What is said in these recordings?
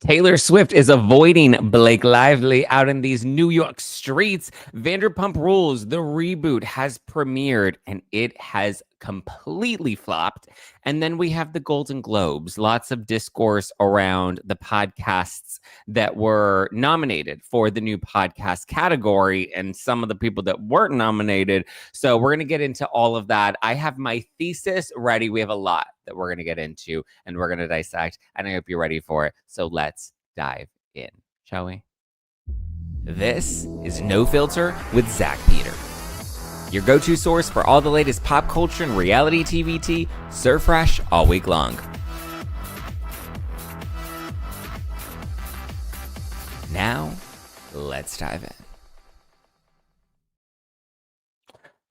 Taylor Swift is avoiding Blake Lively out in these New York streets. Vanderpump Rules, the reboot, has premiered and it has completely flopped. And then we have the Golden Globes, lots of discourse around the podcasts that were nominated for the new podcast category and some of the people that weren't nominated. So we're going to get into all of that. I have my thesis ready. We have a lot that we're going to get into and we're going to dissect, and I hope you're ready for it. So let's dive in, shall we? This is No Filter with Zack Peter, your go-to source for all the latest pop culture and reality TV tea, served fresh all week long. Now, let's dive in.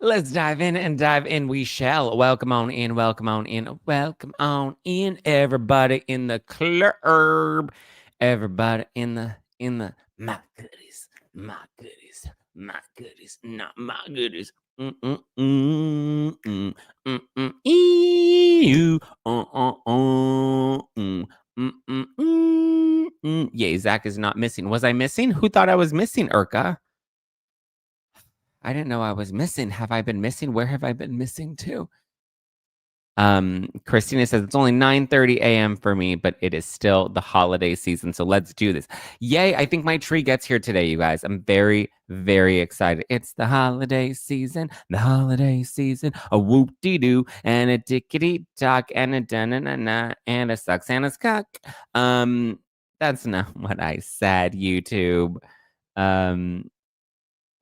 Let's dive in and dive in. We shall. Welcome on in, welcome on in, welcome on in, everybody in the club. Everybody in the, my goodies, my goodies, my goodies, not my goodies. Yeah, Zack is not missing. Was I missing? Who thought I was missing, Urka? I didn't know I was missing. Have I been missing? Where have I been missing to? Christina says it's only 9:30 a.m. for me, but it is still the holiday season. So let's do this. Yay. I think my tree gets here today, you guys. I'm very, very excited. It's the holiday season, a whoop-de-doo and a tickety-tock and a da-na-na-na and a suck Santa's cock. That's not what I said, YouTube.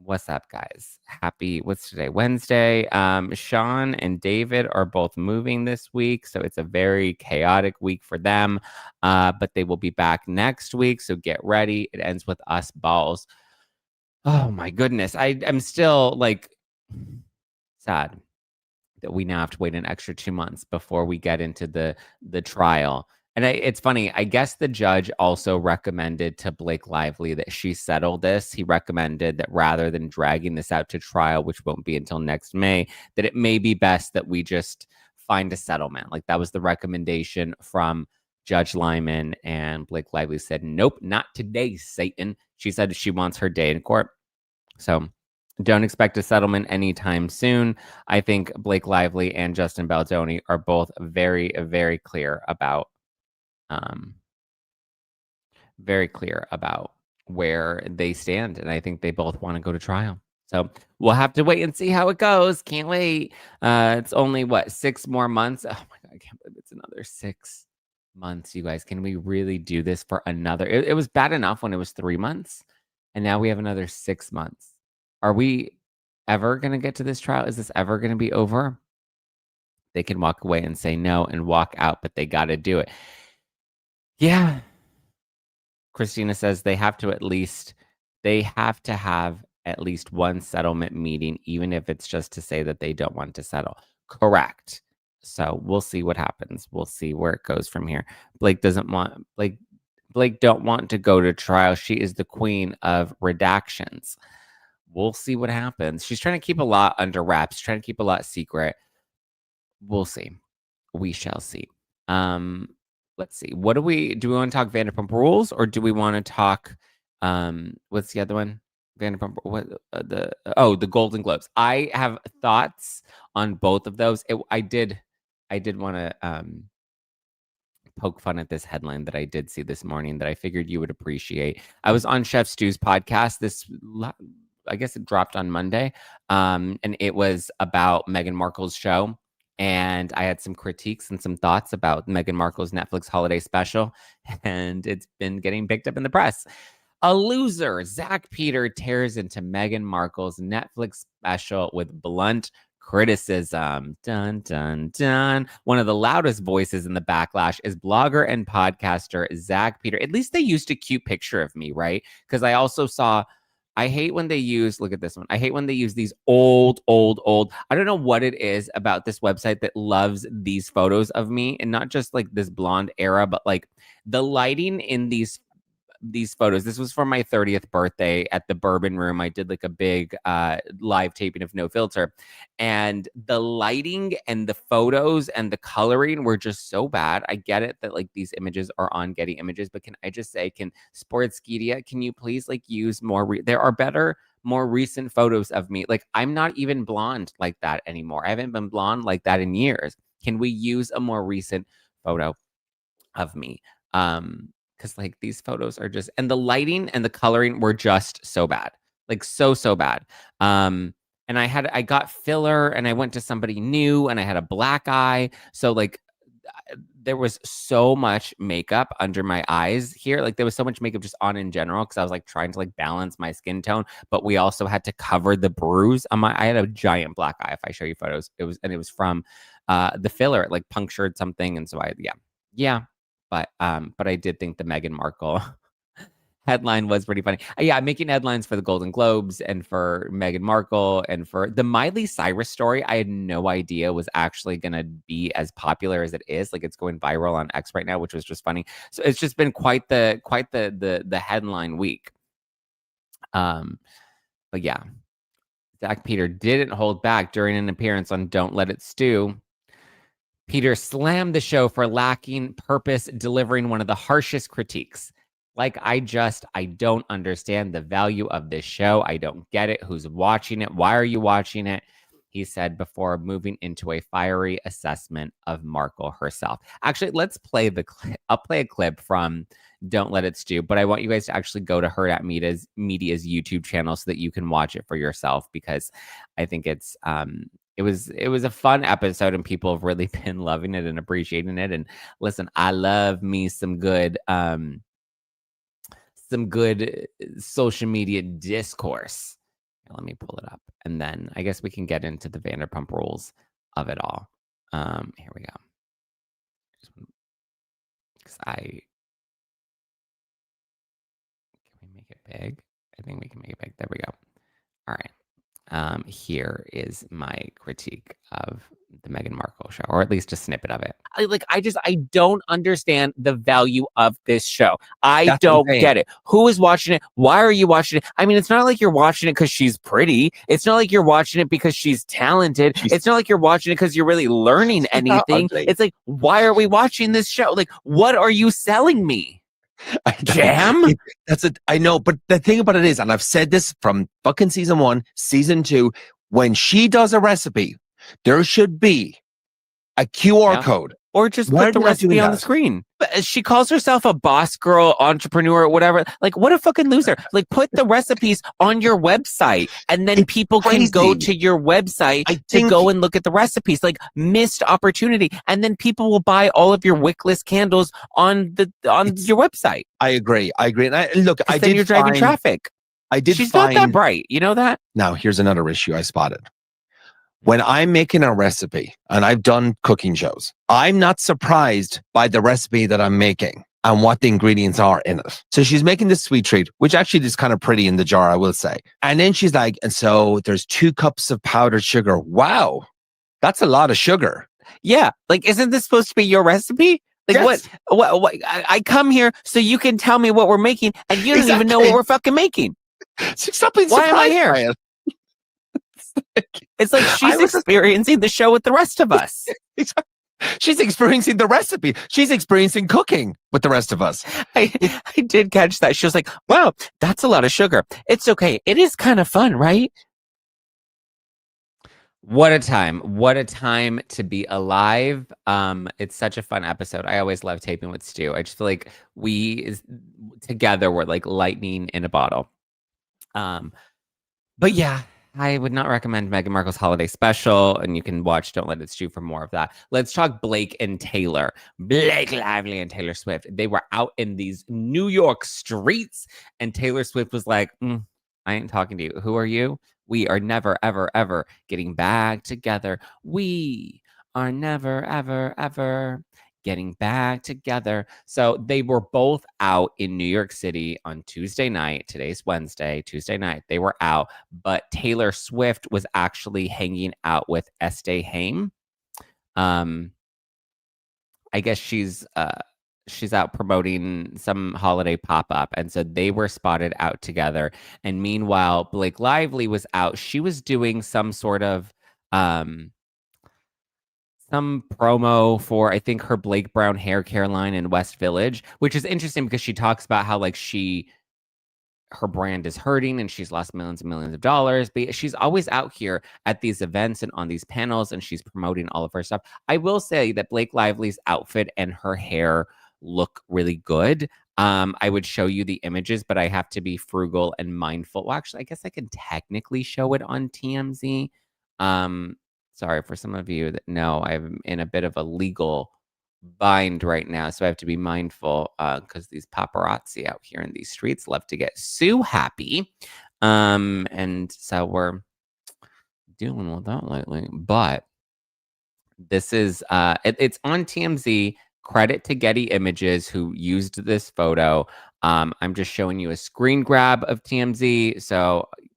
What's up, guys? What's today? Wednesday. Sean and David are both moving this week, so it's a very chaotic week for them. But they will be back next week, so get ready. It ends with us balls. Oh my goodness. I'm still sad that we now have to wait an extra 2 months before we get into the trial. And it's funny, I guess the judge also recommended to Blake Lively that she settle this. He recommended that rather than dragging this out to trial, which won't be until next May, that it may be best that we just find a settlement. Like, that was the recommendation from Judge Lyman, and Blake Lively said, nope, not today, Satan. She said she wants her day in court. So don't expect a settlement anytime soon. I think Blake Lively and Justin Baldoni are both very, very clear about where they stand, and I think they both want to go to trial. So we'll have to wait and see how it goes. Can't wait. It's only 6 more months. Oh my god, I can't believe it's another 6 months, you guys. Can we really do this for another? It was bad enough when it was 3 months, and now we have another 6 months. Are we ever going to get to this trial? Is this ever going to be over? They can walk away and say no and walk out, but they got to do it. Yeah. Christina says they have to have at least one settlement meeting, even if it's just to say that they don't want to settle. Correct. So we'll see what happens. We'll see where it goes from here. Blake don't want to go to trial. She is the queen of redactions. We'll see what happens. She's trying to keep a lot under wraps, trying to keep a lot secret. We'll see. We shall see. Let's see. Do we want to talk Vanderpump Rules, or do we want to talk what's the other one? Vanderpump, the Golden Globes. I have thoughts on both of those. I did want to poke fun at this headline that I did see this morning that I figured you would appreciate. I was on Chef Stu's podcast. I guess it dropped on Monday, and it was about Meghan Markle's show. And I had some critiques and some thoughts about Meghan Markle's Netflix holiday special, and it's been getting picked up in the press. A loser, Zack Peter tears into Meghan Markle's Netflix special with blunt criticism. Dun, dun, dun. One of the loudest voices in the backlash is blogger and podcaster Zack Peter. At least they used a cute picture of me, right? Because I also saw... I hate when they use, look at this one. I hate when they use these old. I don't know what it is about this website that loves these photos of me, and not just like this blonde era, but like the lighting in these these photos. This was for my 30th birthday at the Bourbon Room. I did like a big live taping of No Filter, and the lighting and the photos and the coloring were just so bad. I get it that like these images are on Getty Images, but can I just say, can Sportskeeda, can you please like use more? There are better, more recent photos of me. Like, I'm not even blonde like that anymore. I haven't been blonde like that in years. Can we use a more recent photo of me? Because like these photos are just, and the lighting and the coloring were just so bad. Like so bad. And I got filler and I went to somebody new and I had a black eye. So like there was so much makeup under my eyes here. Like there was so much makeup just on in general because I was like trying to like balance my skin tone, but we also had to cover the bruise on my. I had a giant black eye. If I show you photos, it was from the filler. It like punctured something, and so yeah. But I did think the Meghan Markle headline was pretty funny. Yeah, I'm making headlines for the Golden Globes and for Meghan Markle and for the Miley Cyrus story. I had no idea was actually going to be as popular as it is. Like it's going viral on X right now, which was just funny. So it's just been quite the headline week. But yeah, Zack Peter didn't hold back during an appearance on Don't Let It Stew. Peter slammed the show for lacking purpose, delivering one of the harshest critiques. Like, I don't understand the value of this show. I don't get it. Who's watching it? Why are you watching it? He said before moving into a fiery assessment of Markle herself. Actually, let's play the clip. I'll play a clip from Don't Let It Stew, but I want you guys to actually go to Her at Media's YouTube channel so that you can watch it for yourself, because I think it's it was a fun episode and people have really been loving it and appreciating it. And listen, I love me some good social media discourse. Let me pull it up, and then I guess we can get into the Vanderpump Rules of it all. Here we go. Can we make it big? I think we can make it big. There we go. All right. Here is my critique of the Meghan Markle show, or at least a snippet of it. I don't understand the value of this show. I don't get it. Who is watching it? Why are you watching it? I mean, it's not like you're watching it because she's pretty. It's not like you're watching it because she's talented. It's not like you're watching it because you're really learning anything. It's like, why are we watching this show? Like, what are you selling me? Jam? I know, but the thing about it is, and I've said this from fucking season 1, season 2, when she does a recipe, there should be a QR code. Or just put the recipe on the screen. But she calls herself a boss girl, entrepreneur, whatever. Like, what a fucking loser. Like, put the recipes on your website, and then people can go to your website to go and look at the recipes. Like, missed opportunity. And then people will buy all of your wickless candles on your website. I agree. And then you're driving traffic. She's not that bright. You know that? Now, here's another issue I spotted. When I'm making a recipe, and I've done cooking shows, I'm not surprised by the recipe that I'm making and what the ingredients are in it. So she's making this sweet treat, which actually is kind of pretty in the jar, I will say. And then she's like, and so there's 2 cups of powdered sugar. Wow, that's a lot of sugar. Yeah. Like, isn't this supposed to be your recipe? Like, yes. What? I come here so you can tell me what we're making, and you don't even know what we're fucking making. Why am I here? It's like she's experiencing the show with the rest of us. She's experiencing the recipe. She's experiencing cooking with the rest of us. I did catch that. She was like, wow, that's a lot of sugar. It's okay. It is kind of fun, right? What a time. What a time to be alive. It's such a fun episode. I always love taping with Stu. I just feel like we together were like lightning in a bottle. But yeah, I would not recommend Meghan Markle's holiday special, and you can watch Don't Let It Stew for more of that. Let's talk Blake and Taylor. Blake Lively and Taylor Swift. They were out in these New York streets, and Taylor Swift was like, I ain't talking to you. Who are you? We are never, ever, ever getting back together. We are never, ever, ever getting back together. So they were both out in New York City on Tuesday night. Today's Wednesday, Tuesday night. They were out, but Taylor Swift was actually hanging out with Estee Haim. I guess she's she's out promoting some holiday pop-up, and so they were spotted out together. And meanwhile, Blake Lively was out. She was doing some sort of some promo for, I think, her Blake Brown hair care line in West Village, which is interesting because she talks about how like her brand is hurting and she's lost millions and millions of dollars. But she's always out here at these events and on these panels, and she's promoting all of her stuff. I will say that Blake Lively's outfit and her hair look really good. I would show you the images, but I have to be frugal and mindful. Well, actually, I guess I can technically show it on TMZ. Sorry for some of you that know I'm in a bit of a legal bind right now, so I have to be mindful because these paparazzi out here in these streets love to get so happy, and so we're dealing with that lately. But this is it's on TMZ. Credit to Getty Images who used this photo. I'm just showing you a screen grab of TMZ, so you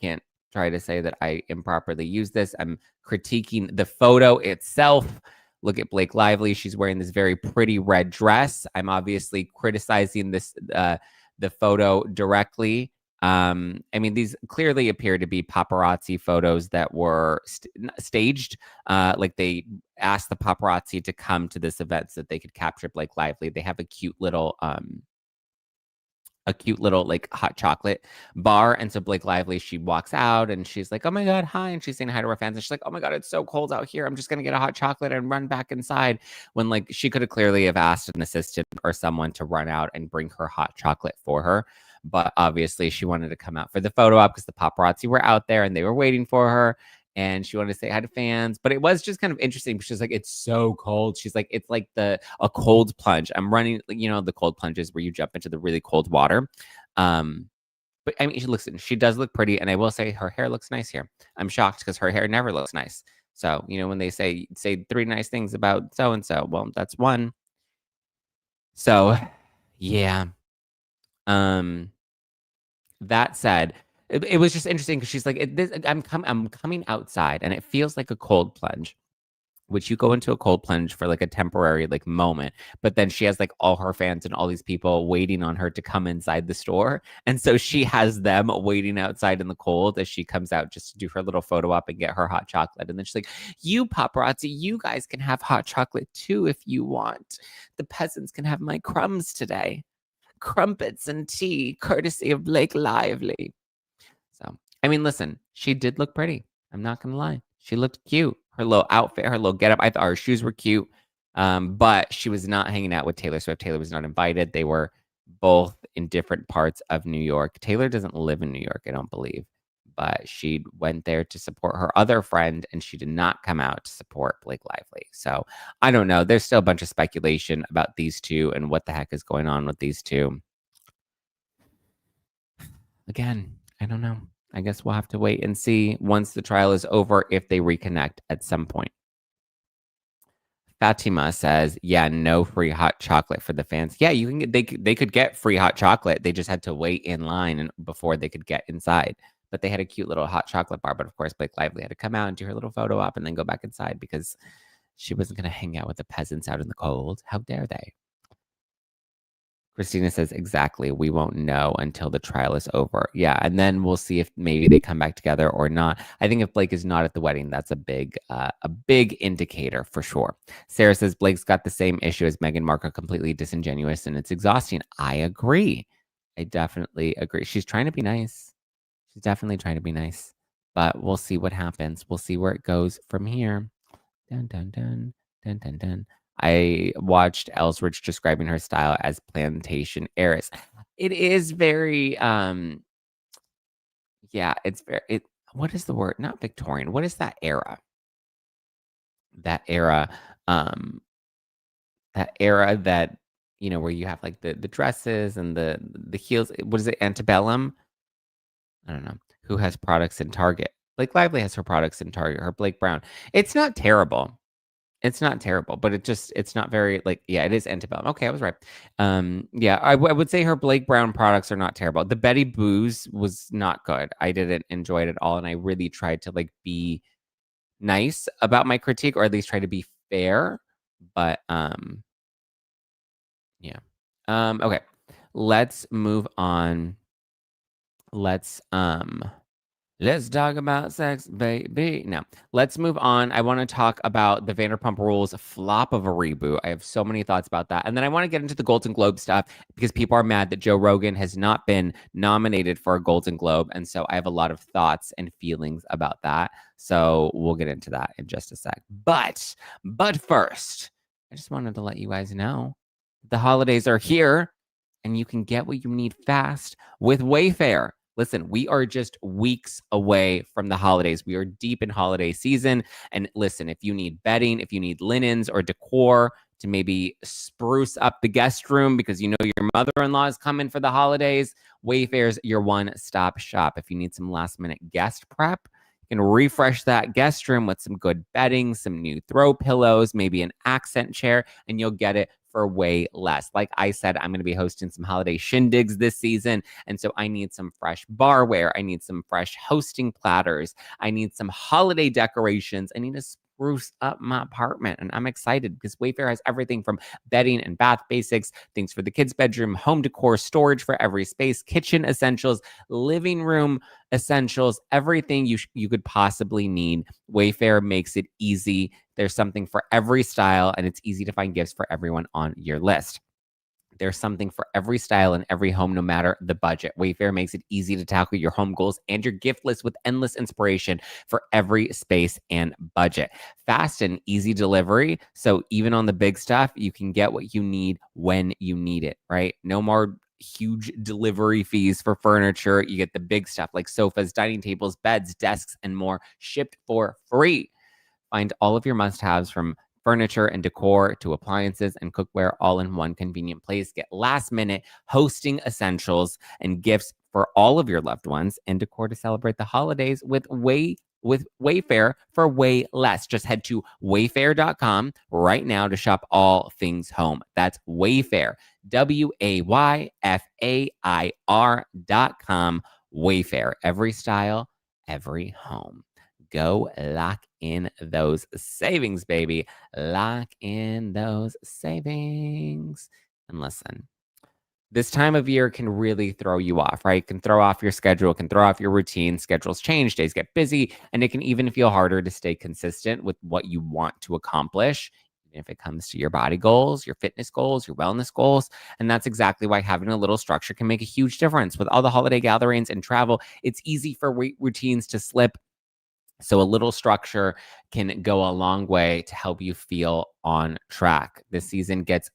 can't try to say that I improperly used this. I'm critiquing the photo itself. Look at Blake Lively. She's wearing this very pretty red dress. I'm obviously criticizing this the photo directly. I mean, these clearly appear to be paparazzi photos that were staged. Like they asked the paparazzi to come to this event so that they could capture Blake Lively. They have a cute little like hot chocolate bar. And so Blake Lively, she walks out and she's like, oh my God, hi. And she's saying hi to her fans. And she's like, oh my God, it's so cold out here. I'm just going to get a hot chocolate and run back inside. When like she could have clearly have asked an assistant or someone to run out and bring her hot chocolate for her. But obviously she wanted to come out for the photo op because the paparazzi were out there and they were waiting for her. And she wanted to say hi to fans, but it was just kind of interesting. She's like, it's so cold. She's like, it's like a cold plunge. I'm running, you know, the cold plunges where you jump into the really cold water. But I mean, she does look pretty. And I will say her hair looks nice here. I'm shocked because her hair never looks nice. So, you know, when they say 3 nice things about so-and-so, well, that's one. So yeah. That said, it was just interesting because she's like, I'm coming outside and it feels like a cold plunge, which you go into a cold plunge for like a temporary like moment, but then she has like all her fans and all these people waiting on her to come inside the store. And so she has them waiting outside in the cold as she comes out just to do her little photo op and get her hot chocolate. And then she's like, you paparazzi, you guys can have hot chocolate too if you want. The peasants can have my crumbs today. Crumpets and tea, courtesy of Blake Lively. So, I mean, listen, she did look pretty. I'm not going to lie. She looked cute. Her little outfit, her little getup. I thought her shoes were cute. But she was not hanging out with Taylor Swift. Taylor was not invited. They were both in different parts of New York. Taylor doesn't live in New York, I don't believe. But she went there to support her other friend, and she did not come out to support Blake Lively. So I don't know. There's still a bunch of speculation about these two and what the heck is going on with these two. Again, I don't know. I guess we'll have to wait and see once the trial is over if they reconnect at some point. Fatima says, yeah, no free hot chocolate for the fans. Yeah, you can get, they could get free hot chocolate. They just had to wait in line before they could get inside. But they had a cute little hot chocolate bar. But of course, Blake Lively had to come out and do her little photo op and then go back inside because she wasn't going to hang out with the peasants out in the cold. How dare they? Christina says, exactly. We won't know until the trial is over. Yeah. And then we'll see if maybe they come back together or not. I think if Blake is not at the wedding, that's a big indicator for sure. Sarah says, Blake's got the same issue as Meghan Markle, completely disingenuous and it's exhausting. I agree. I definitely agree. She's trying to be nice. She's definitely trying to be nice. But we'll see what happens. We'll see where it goes from here. Dun, dun, dun, dun, dun, dun. I watched Ellsworth describing her style as plantation heiress. It is very, yeah, it's very, what is the word? Not Victorian. What is that era? That era, that, you know, where you have like the dresses and the heels. What is it? Antebellum? I don't know. Who has products in Target? Blake Lively has her products in Target. Her Blake Brown. It's not terrible. It's not terrible, but it's not very like, yeah, it is antebellum. Okay, I was right. Yeah, I would say her Blake Brown products are not terrible. The Betty Boos was not good. I didn't enjoy it at all, and I really tried to like be nice about my critique, or at least try to be fair. But Okay. Let's move on. Let's talk about sex, baby. No, let's move on. I want to talk about the Vanderpump Rules flop of a reboot. I have so many thoughts about that. And then I want to get into the Golden Globe stuff because people are mad that Joe Rogan has not been nominated for a Golden Globe. And so I have a lot of thoughts and feelings about that. So we'll get into that in just a sec. But first, I just wanted to let you guys know the holidays are here and you can get what you need fast with Wayfair. Listen, we are just weeks away from the holidays. We are deep in holiday season. And listen, if you need bedding, if you need linens or decor to maybe spruce up the guest room because you know your mother-in-law is coming for the holidays, Wayfair's your one-stop shop. If you need some last-minute guest prep, you can refresh that guest room with some good bedding, some new throw pillows, maybe an accent chair, and you'll get it for way less. Like I said, I'm going to be hosting some holiday shindigs this season. And so I need some fresh barware. I need some fresh hosting platters. I need some holiday decorations. I need to spruce up my apartment. And I'm excited because Wayfair has everything from bedding and bath basics, things for the kids' bedroom, home decor, storage for every space, kitchen essentials, living room essentials, everything you could possibly need. Wayfair makes it easy. There's something for every style, and it's easy to find gifts for everyone on your list. There's something for every style and every home, no matter the budget. Wayfair makes it easy to tackle your home goals and your gift list with endless inspiration for every space and budget. Fast and easy delivery. So even on the big stuff, you can get what you need when you need it, right? No more huge delivery fees for furniture. You get the big stuff like sofas, dining tables, beds, desks, and more shipped for free. Find all of your must-haves from furniture and decor to appliances and cookware all in one convenient place. Get last-minute hosting essentials and gifts for all of your loved ones and decor to celebrate the holidays with Wayfair for way less. Just head to wayfair.com right now to shop all things home. That's Wayfair, WAYFAIR.com. Wayfair, every style, every home. Go lock in those savings, baby. Lock in those savings. And listen, this time of year can really throw you off, right? It can throw off your schedule, can throw off your routine. Schedules change, days get busy, and it can even feel harder to stay consistent with what you want to accomplish, even if it comes to your body goals, your fitness goals, your wellness goals. And that's exactly why having a little structure can make a huge difference. With all the holiday gatherings and travel, it's easy for routines to slip. So a little structure can go a long way to help you feel on track. This season gets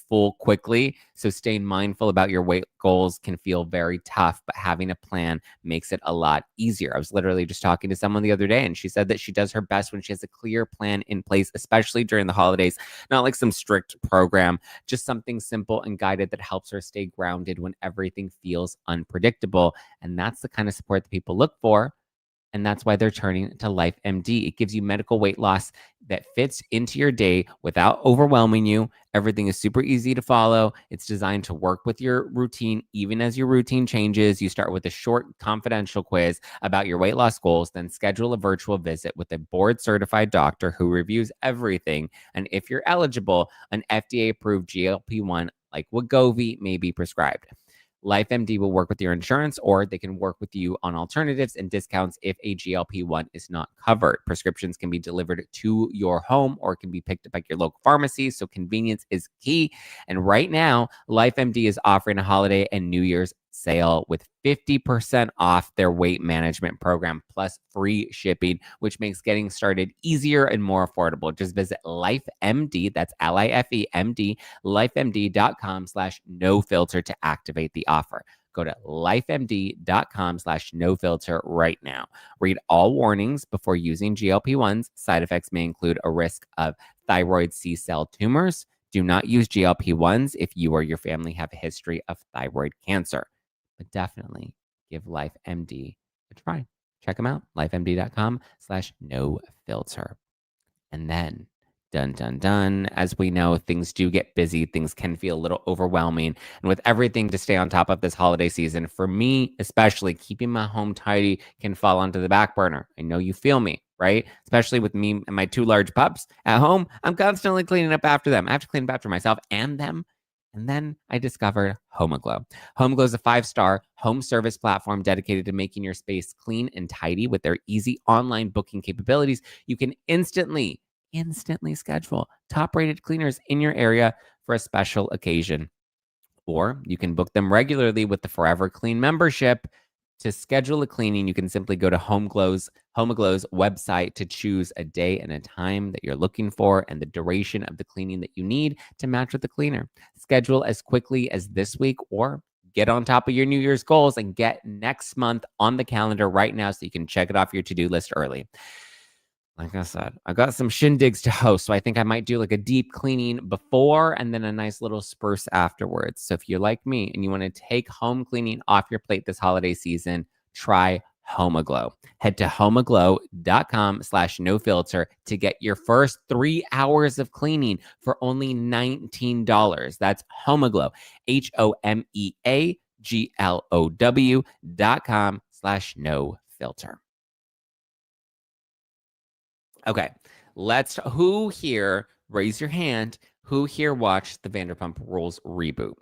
full quickly, so staying mindful about your weight goals can feel very tough, but having a plan makes it a lot easier. I was literally just talking to someone the other day, and she said that she does her best when she has a clear plan in place, especially during the holidays. Not like some strict program, just something simple and guided that helps her stay grounded when everything feels unpredictable. And that's the kind of support that people look for. And that's why they're turning to LifeMD. It gives you medical weight loss that fits into your day without overwhelming you. Everything is super easy to follow. It's designed to work with your routine. Even as your routine changes, you start with a short confidential quiz about your weight loss goals, then schedule a virtual visit with a board-certified doctor who reviews everything. And if you're eligible, an FDA-approved GLP-1 like Wegovy may be prescribed. LifeMD will work with your insurance, or they can work with you on alternatives and discounts if a GLP-1 is not covered. Prescriptions can be delivered to your home or can be picked up at your local pharmacy, so convenience is key. And right now, LifeMD is offering a holiday and New Year's sale with 50% off their weight management program plus free shipping, which makes getting started easier and more affordable. Just visit LifeMD, that's LIFEMD, lifemd.com/nofilter to activate the offer. Go to lifemd.com/nofilter right now. Read all warnings before using GLP-1s. Side effects may include a risk of thyroid C-cell tumors. Do not use GLP-1s if you or your family have a history of thyroid cancer. But definitely give LifeMD a try. Check them out, lifemd.com/nofilter. And then, dun, dun, dun, as we know, things do get busy. Things can feel a little overwhelming. And with everything to stay on top of this holiday season, for me, especially, keeping my home tidy can fall onto the back burner. I know you feel me, right? Especially with me and my 2 large pups at home, I'm constantly cleaning up after them. I have to clean up after myself and them. And then I discovered HomeGlow. HomeGlow is a 5-star home service platform dedicated to making your space clean and tidy. With their easy online booking capabilities, you can instantly schedule top-rated cleaners in your area for a special occasion. Or you can book them regularly with the Forever Clean membership. To schedule a cleaning, you can simply go to HomeGlow's website to choose a day and a time that you're looking for and the duration of the cleaning that you need to match with the cleaner. Schedule as quickly as this week, or get on top of your New Year's goals and get next month on the calendar right now so you can check it off your to-do list early. Like I said, I got some shindigs to host, so I think I might do like a deep cleaning before and then a nice little spurse afterwards. So if you're like me and you want to take home cleaning off your plate this holiday season, try HomeGlow. Head to homaglow.com/nofilter to get your first 3 hours of cleaning for only $19. That's HomeGlow, HomeAglow.com/nofilter. Okay, who here, raise your hand, who here watched the Vanderpump Rules reboot?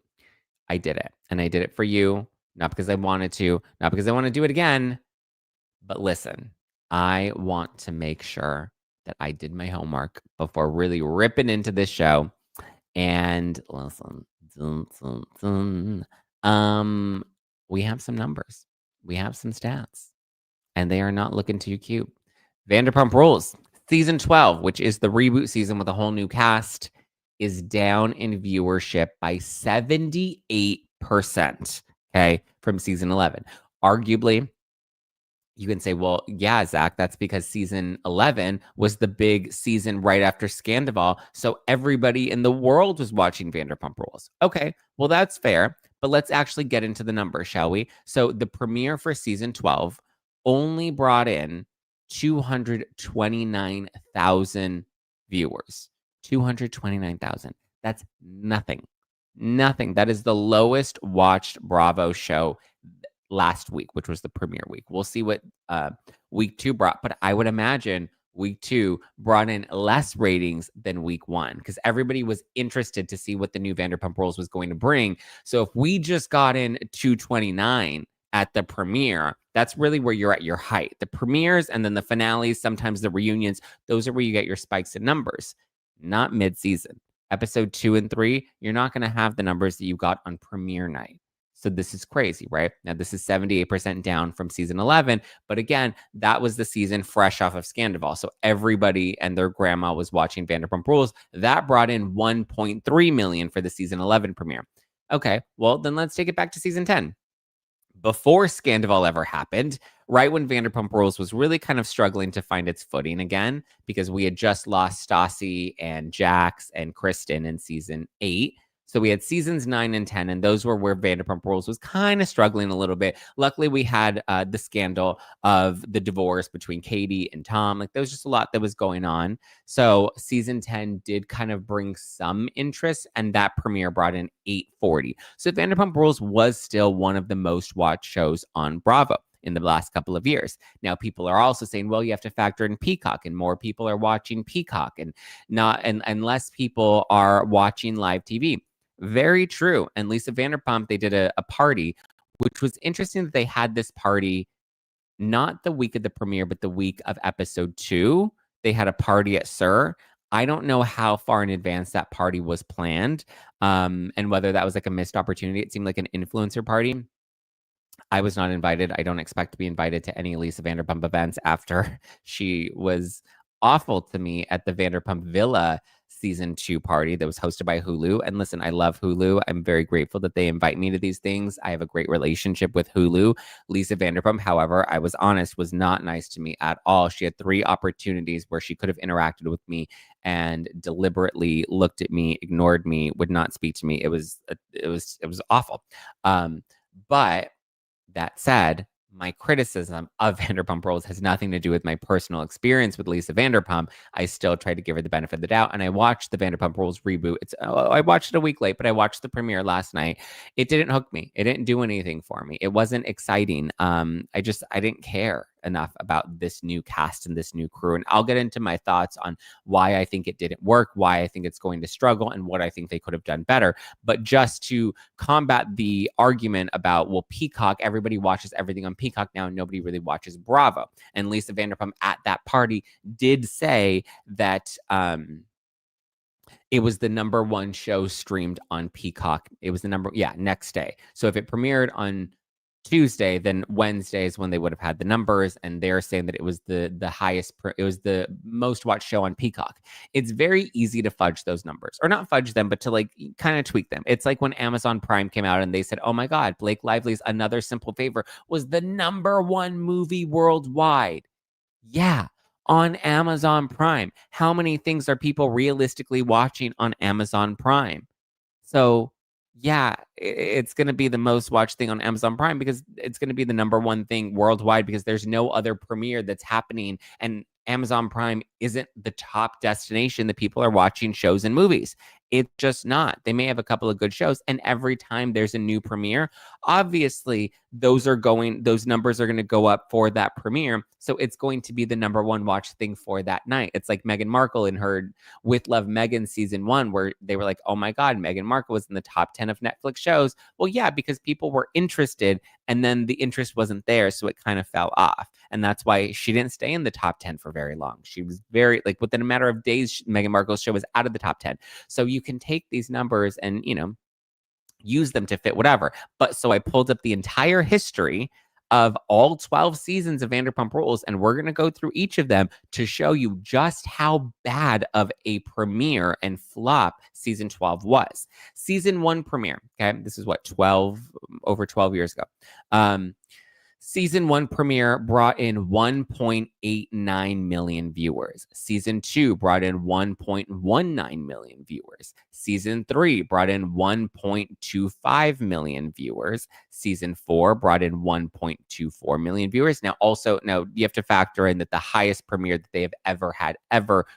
I did it, and I did it for you, not because I wanted to, not because I want to do it again, but listen, I want to make sure that I did my homework before really ripping into this show. And listen, we have some numbers, we have some stats, and they are not looking too cute. Vanderpump Rules season 12, which is the reboot season with a whole new cast, is down in viewership by 78%, okay, from season 11. Arguably, you can say, well, yeah, Zach, that's because season 11 was the big season right after Scandival, so everybody in the world was watching Vanderpump Rules. Okay, well, that's fair, but let's actually get into the numbers, shall we? So the premiere for season 12 only brought in 229,000 viewers. 229,000. That's nothing. Nothing. That is the lowest watched Bravo show last week, which was the premiere week. We'll see what week 2 brought, but I would imagine week 2 brought in less ratings than week 1 because everybody was interested to see what the new Vanderpump Rules was going to bring. So if we just got in 229 at the premiere, that's really where you're at your height. The premieres and then the finales, sometimes the reunions, those are where you get your spikes in numbers, not mid-season. Episode 2 and 3, you're not going to have the numbers that you got on premiere night. So this is crazy, right? Now, this is 78% down from season 11. But again, that was the season fresh off of Scandival. So everybody and their grandma was watching Vanderpump Rules. That brought in 1.3 million for the season 11 premiere. Okay, well, then let's take it back to season 10. Before Scandival ever happened, right when Vanderpump Rules was really kind of struggling to find its footing again, because we had just lost Stassi and Jax and Kristen in season 8. So we had seasons 9 and 10, and those were where Vanderpump Rules was kind of struggling a little bit. Luckily, we had the scandal of the divorce between Katie and Tom. Like, there was just a lot that was going on. So season 10 did kind of bring some interest, and that premiere brought in 840. So Vanderpump Rules was still one of the most watched shows on Bravo in the last couple of years. Now, people are also saying, well, you have to factor in Peacock, and more people are watching Peacock, and less people are watching live TV. Very true. And Lisa Vanderpump, they did a party, which was interesting that they had this party not the week of the premiere, but the week of episode 2. They had a party at SUR. I don't know how far in advance that party was planned, and whether that was like a missed opportunity. It seemed like an influencer party. I was not invited. I don't expect to be invited to any Lisa Vanderpump events after she was awful to me at the Vanderpump Villa season 2 party that was hosted by Hulu. And listen, I love Hulu. I'm very grateful that they invite me to these things. I have a great relationship with Hulu. Lisa Vanderpump, however, I was honest, was not nice to me at all. She had 3 opportunities where she could have interacted with me and deliberately looked at me, ignored me, would not speak to me. It was awful. But that said, my criticism of Vanderpump Rules has nothing to do with my personal experience with Lisa Vanderpump. I still try to give her the benefit of the doubt, and I watched the Vanderpump Rules reboot. I watched it a week late, but I watched the premiere last night. It didn't hook me. It didn't do anything for me. It wasn't exciting. I didn't care. enough about this new cast and this new crew. And I'll get into my thoughts on why I think it didn't work, why I think it's going to struggle, and what I think they could have done better. But just to combat the argument about, well, Peacock, everybody watches everything on Peacock now, and nobody really watches Bravo. And Lisa Vanderpump at that party did say that it was the #1 show streamed on Peacock. It was the next day. So if it premiered on Tuesday, then Wednesday is when they would have had the numbers, and they're saying that it was the highest, it was the most watched show on Peacock. It's very easy to fudge those numbers, or not fudge them, but to like kind of tweak them. It's like when Amazon Prime came out and they said, oh my God, Blake Lively's Another Simple Favor was the #1 movie worldwide. Yeah, on Amazon Prime. How many things are people realistically watching on Amazon Prime? So yeah, it's going to be the most watched thing on Amazon Prime because it's going to be the #1 thing worldwide because there's no other premiere that's happening. And Amazon Prime isn't the top destination that people are watching shows and movies. It's just not. They may have a couple of good shows, and every time there's a new premiere, obviously those numbers are going to go up for that premiere. So it's going to be the #1 watch thing for that night. It's like Meghan Markle in her With Love Meghan season 1, where they were like, oh my God, Meghan Markle was in the top 10 of Netflix shows. Well, yeah, because people were interested, and then the interest wasn't there. So it kind of fell off. And that's why she didn't stay in the top 10 for very long. She was very, like, within a matter of days, Meghan Markle's show was out of the top 10. So you can take these numbers and, use them to fit whatever. But so I pulled up the entire history of all 12 seasons of Vanderpump Rules, and we're going to go through each of them to show you just how bad of a premiere and flop season 12 was. Season 1 premiere, okay? This is what, over 12 years ago. Season 1 premiere brought in 1.89 million viewers. Season 2 brought in 1.19 million viewers. Season 3 brought in 1.25 million viewers. Season 4 brought in 1.24 million viewers. Now, you have to factor in that the highest premiere that they have ever had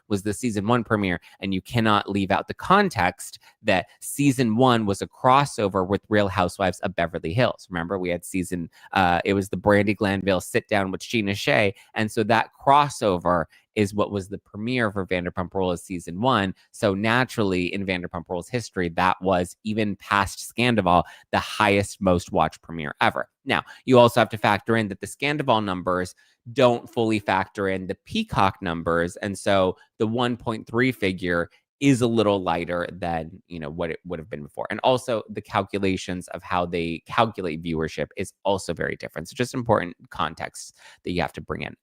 was the season 1 premiere, and you cannot leave out the context that season 1 was a crossover with Real Housewives of Beverly Hills. Remember, we had it was the Brandi Glanville sit down with Sheena Shea. And so that crossover is what was the premiere for Vanderpump Rules season 1. So naturally, in Vanderpump Rules history, that was, even past Scandival, the highest most watched premiere ever. Now, you also have to factor in that the Scandival numbers don't fully factor in the Peacock numbers. And so the 1.3 figure is a little lighter than, what it would have been before. And also the calculations of how they calculate viewership is also very different. So just important context that you have to bring in.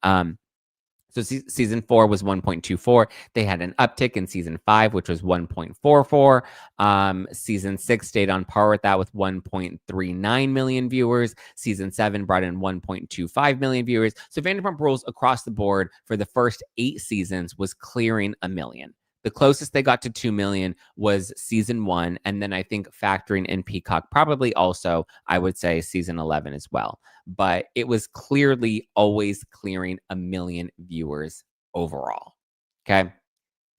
So season 4 was 1.24. They had an uptick in season 5, which was 1.44. Season 6 stayed on par with that with 1.39 million viewers. Season 7 brought in 1.25 million viewers. So Vanderpump Rules across the board for the first 8 seasons was clearing a million. The closest they got to 2 million was season 1. And then I think factoring in Peacock, probably also, I would say season 11 as well. But it was clearly always clearing a million viewers overall. Okay.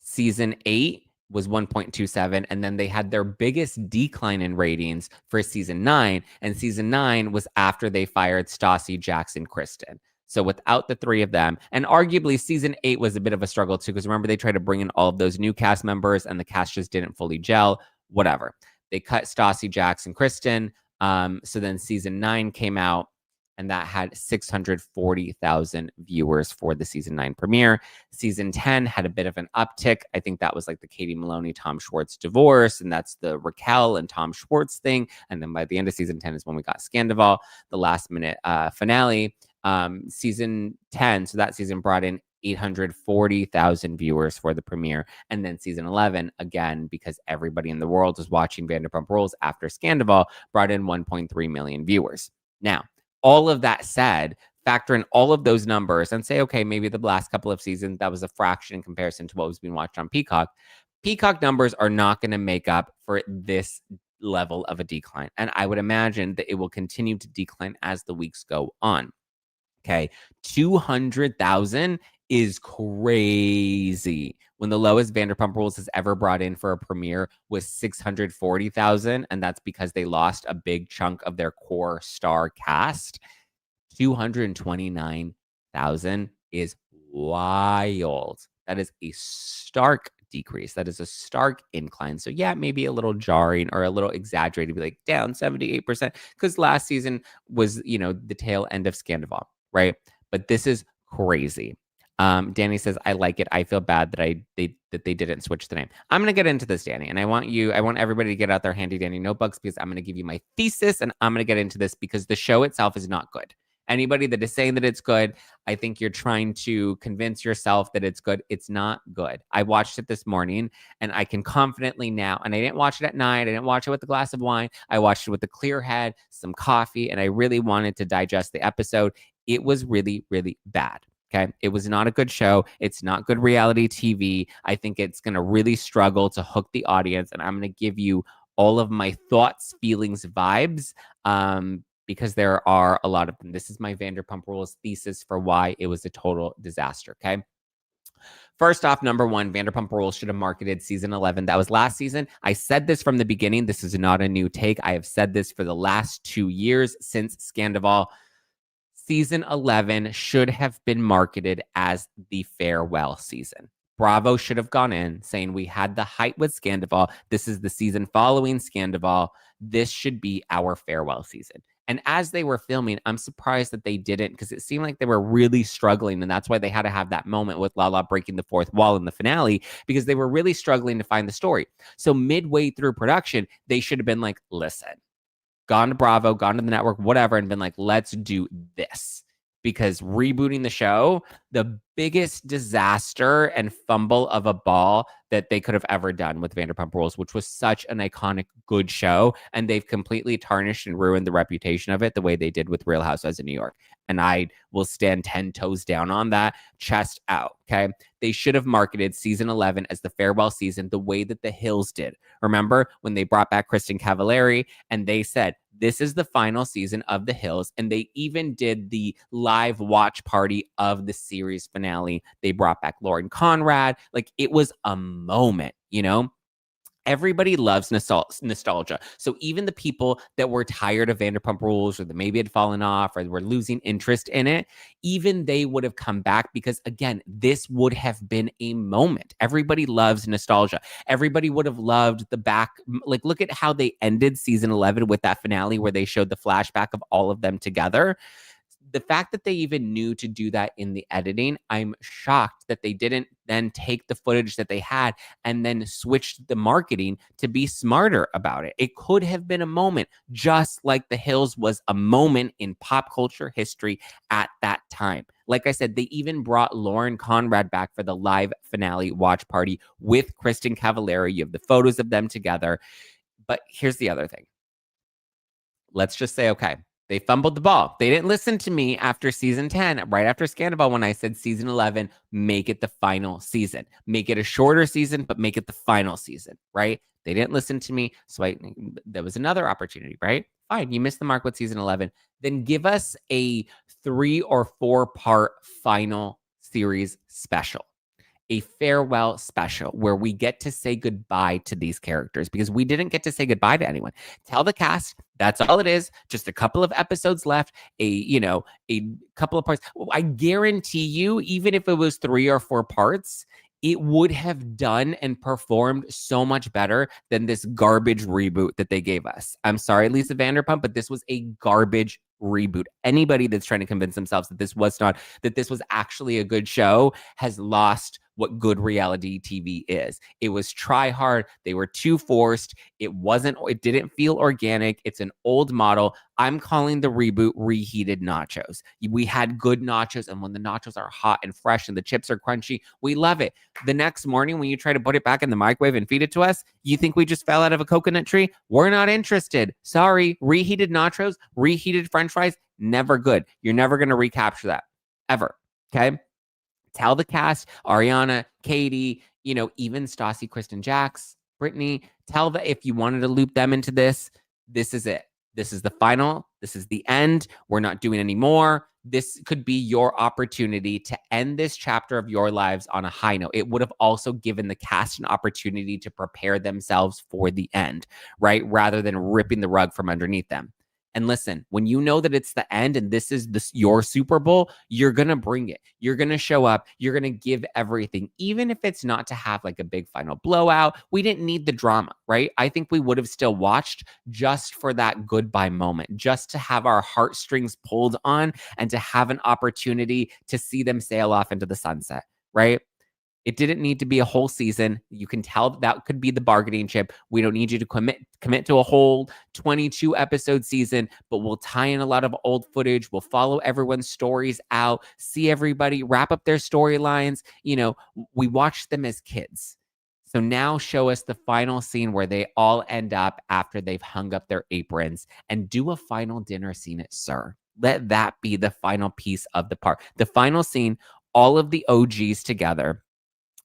Season 8 was 1.27. And then they had their biggest decline in ratings for season 9. And season 9 was after they fired Stassi, Jackson, Kristen. So without the 3 of them, and arguably season 8 was a bit of a struggle too, because remember, they tried to bring in all of those new cast members and the cast just didn't fully gel, whatever. They cut Stassi, Jackson, Kristen. So then season 9 came out, and that had 640,000 viewers for the season 9 premiere. Season 10 had a bit of an uptick. I think that was like the Katie Maloney, Tom Schwartz divorce, and that's the Raquel and Tom Schwartz thing. And then by the end of season 10 is when we got Scandival, the last minute finale. Season 10, so that season brought in 840,000 viewers for the premiere. And then season 11, again, because everybody in the world was watching Vanderpump Rules after Scandival, brought in 1.3 million viewers. Now, all of that said, factor in all of those numbers and say, okay, maybe the last couple of seasons, that was a fraction in comparison to what was being watched on Peacock. Peacock numbers are not going to make up for this level of a decline. And I would imagine that it will continue to decline as the weeks go on. Okay, 200,000 is crazy. When the lowest Vanderpump Rules has ever brought in for a premiere was 640,000, and that's because they lost a big chunk of their core star cast. 229,000 1,000 is wild. That is a stark decrease. That is a stark incline. So yeah, maybe a little jarring or a little exaggerated, be like down 78%, because last season was, the tail end of Scandival, right? But this is crazy. Danny says, I like it. I feel bad that they didn't switch the name. I'm gonna get into this, Danny, and I want everybody to get out their handy dandy notebooks, because I'm gonna give you my thesis and I'm gonna get into this, because the show itself is not good. Anybody that is saying that it's good, I think you're trying to convince yourself that it's good. It's not good. I watched it this morning, and I can confidently now, and I didn't watch it at night. I didn't watch it with a glass of wine. I watched it with a clear head, some coffee, and I really wanted to digest the episode. It was really, really bad. Okay. It was not a good show. It's not good reality TV. I think it's going to really struggle to hook the audience. And I'm going to give you all of my thoughts, feelings, vibes, because there are a lot of them. This is my Vanderpump Rules thesis for why it was a total disaster. Okay. First off, number one, Vanderpump Rules should have marketed season 11. That was last season. I said this from the beginning. This is not a new take. I have said this for the last 2 years since Scandival. Season 11 should have been marketed as the farewell season. Bravo should have gone in saying, we had the height with Scandival. This is the season following Scandival. This should be our farewell season. And as they were filming, I'm surprised that they didn't, because it seemed like they were really struggling. And that's why they had to have that moment with Lala breaking the fourth wall in the finale, because they were really struggling to find the story. So midway through production, they should have been like, listen, gone to Bravo, gone to the network, whatever, and been like, let's do this. Because rebooting the show, the biggest disaster and fumble of a ball that they could have ever done with Vanderpump Rules, which was such an iconic, good show. And they've completely tarnished and ruined the reputation of it the way they did with Real Housewives of New York. And I will stand 10 toes down on that, chest out, okay? They should have marketed season 11 as the farewell season the way that The Hills did. Remember when they brought back Kristen Cavallari and they said, this is the final season of The Hills. And they even did the live watch party of the series finale. They brought back Lauren Conrad. Like, it was a moment, Everybody loves nostalgia. So even the people that were tired of Vanderpump Rules, or that maybe had fallen off, or were losing interest in it, even they would have come back, because again, this would have been a moment. Everybody loves nostalgia. Everybody would have loved the back. Like, look at how they ended season 11 with that finale where they showed the flashback of all of them together. The fact that they even knew to do that in the editing, I'm shocked that they didn't then take the footage that they had and then switch the marketing to be smarter about it. It could have been a moment, just like The Hills was a moment in pop culture history at that time. Like I said, they even brought Lauren Conrad back for the live finale watch party with Kristen Cavallari. You have the photos of them together. But here's the other thing. Let's just say, okay, they fumbled the ball. They didn't listen to me after season 10, right after Scandival, when I said season 11, make it the final season. Make it a shorter season, but make it the final season, right? They didn't listen to me. So there was another opportunity, right? Fine, you missed the mark with season 11. Then give us a 3 or 4 part final series special. A farewell special where we get to say goodbye to these characters, because we didn't get to say goodbye to anyone. Tell the cast that's all it is. Just a couple of episodes left, a couple of parts. I guarantee you, even if it was 3 or 4 parts, it would have done and performed so much better than this garbage reboot that they gave us. I'm sorry, Lisa Vanderpump, but this was a garbage reboot. Anybody that's trying to convince themselves that this was actually a good show has lost what good reality TV is. It was try hard. They were too forced. It didn't feel organic. It's an old model. I'm calling the reboot reheated nachos. We had good nachos, and when the nachos are hot and fresh and the chips are crunchy, we love it. The next morning, when you try to put it back in the microwave and feed it to us, you think we just fell out of a coconut tree? We're not interested. Sorry. Reheated nachos, reheated French fries, never good. You're never going to recapture that, ever. Okay? Tell the cast, Ariana, Katie, even Stassi, Kristen, Jax, Brittany, tell that if you wanted to loop them into this, this is it. This is the final. This is the end. We're not doing any more. This could be your opportunity to end this chapter of your lives on a high note. It would have also given the cast an opportunity to prepare themselves for the end, right? Rather than ripping the rug from underneath them. And listen, when you know that it's the end and this is your Super Bowl, you're going to bring it. You're going to show up. You're going to give everything, even if it's not to have like a big final blowout. We didn't need the drama, right? I think we would have still watched just for that goodbye moment, just to have our heartstrings pulled on and to have an opportunity to see them sail off into the sunset, right? It didn't need to be a whole season. You can tell that could be the bargaining chip. We don't need you to commit to a whole 22 episode season, but we'll tie in a lot of old footage. We'll follow everyone's stories out, see everybody wrap up their storylines. You know, we watched them as kids. So now show us the final scene where they all end up after they've hung up their aprons, and do a final dinner scene at SUR. Let that be the final piece of the part. The final scene, all of the OGs together,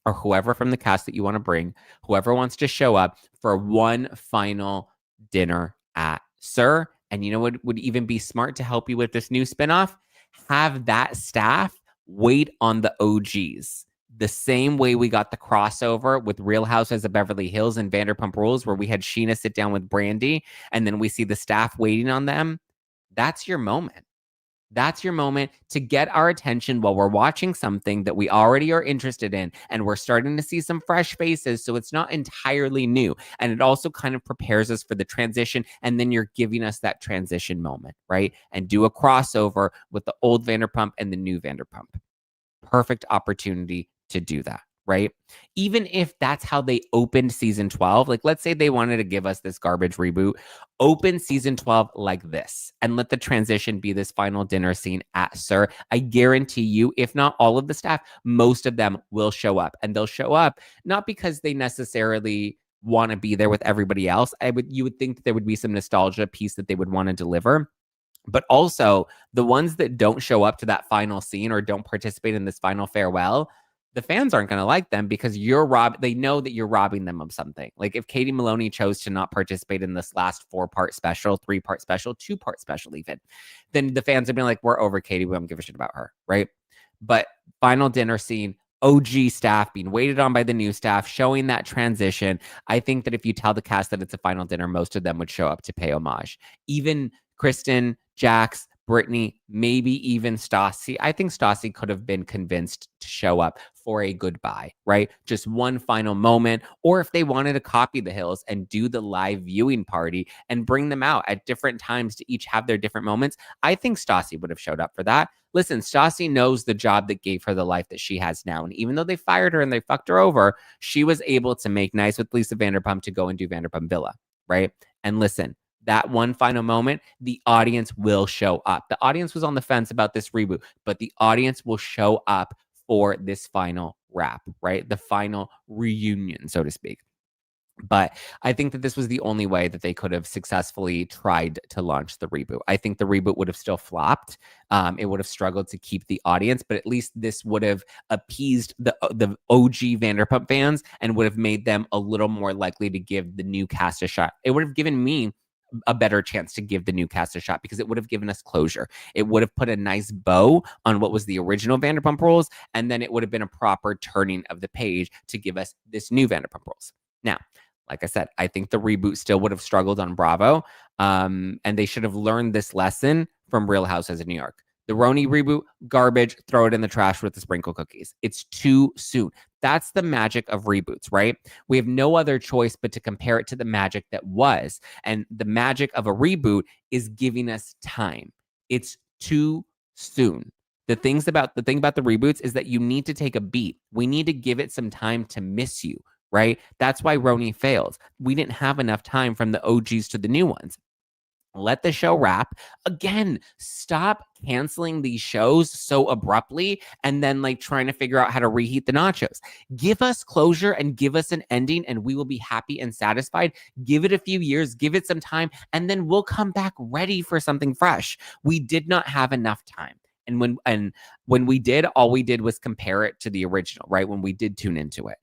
or whoever from the cast that you want to bring, whoever wants to show up for one final dinner at SUR. And you know what would even be smart to help you with this new spinoff? Have that staff wait on the OGs. The same way we got the crossover with Real Housewives of Beverly Hills and Vanderpump Rules, where we had Sheena sit down with Brandy, and then we see the staff waiting on them. That's your moment. That's your moment to get our attention while we're watching something that we already are interested in, and we're starting to see some fresh faces, so it's not entirely new. And it also kind of prepares us for the transition, and then you're giving us that transition moment, right? And do a crossover with the old Vanderpump and the new Vanderpump. Perfect opportunity to do that, right? Even if that's how they opened season 12, like let's say they wanted to give us this garbage reboot, open season 12 like this and let the transition be this final dinner scene at SUR. I guarantee you, if not all of the staff, most of them will show up, and they'll show up not because they necessarily want to be there with everybody else. You would think that there would be some nostalgia piece that they would want to deliver. But also the ones that don't show up to that final scene or don't participate in this final farewell, the fans aren't going to like them because they know that you're robbing them of something. Like if Katie Maloney chose to not participate in this last 4-part special, 3-part special, 2-part special even, then the fans would be like, we're over Katie. We don't give a shit about her, right? But final dinner scene, OG staff being waited on by the new staff, showing that transition. I think that if you tell the cast that it's a final dinner, most of them would show up to pay homage. Even Kristen, Jax, Brittany, maybe even Stassi. I think Stassi could have been convinced to show up for a goodbye, right? Just one final moment. Or if they wanted to copy the Hills and do the live viewing party and bring them out at different times to each have their different moments, I think Stassi would have showed up for that. Listen, Stassi knows the job that gave her the life that she has now. And even though they fired her and they fucked her over, she was able to make nice with Lisa Vanderpump to go and do Vanderpump Villa, right? And listen, that one final moment, the audience will show up. The audience was on the fence about this reboot, but the audience will show up for this final wrap, right? The final reunion, so to speak. But I think that this was the only way that they could have successfully tried to launch the reboot. I think the reboot would have still flopped. It would have struggled to keep the audience, but at least this would have appeased the OG Vanderpump fans and would have made them a little more likely to give the new cast a shot. It would have given me a better chance to give the new cast a shot because it would have given us closure. It would have put a nice bow on what was the original Vanderpump Rules, and then it would have been a proper turning of the page to give us this new Vanderpump Rules. Now, like I said, I think the reboot still would have struggled on Bravo, and they should have learned this lesson from Real Housewives of New York. The Roni reboot, garbage, throw it in the trash with the sprinkle cookies. It's too soon. That's the magic of reboots, right? We have no other choice but to compare it to the magic that was. And the magic of a reboot is giving us time. It's too soon. The thing about the reboots is that you need to take a beat. We need to give it some time to miss you, right? That's why Roni failed. We didn't have enough time from the OGs to the new ones. Let the show wrap. Again, stop canceling these shows so abruptly and then like trying to figure out how to reheat the nachos. Give us closure and give us an ending and we will be happy and satisfied. Give it a few years, give it some time, and then we'll come back ready for something fresh. We did not have enough time. And when we did, all we did was compare it to the original, right? When we did tune into it.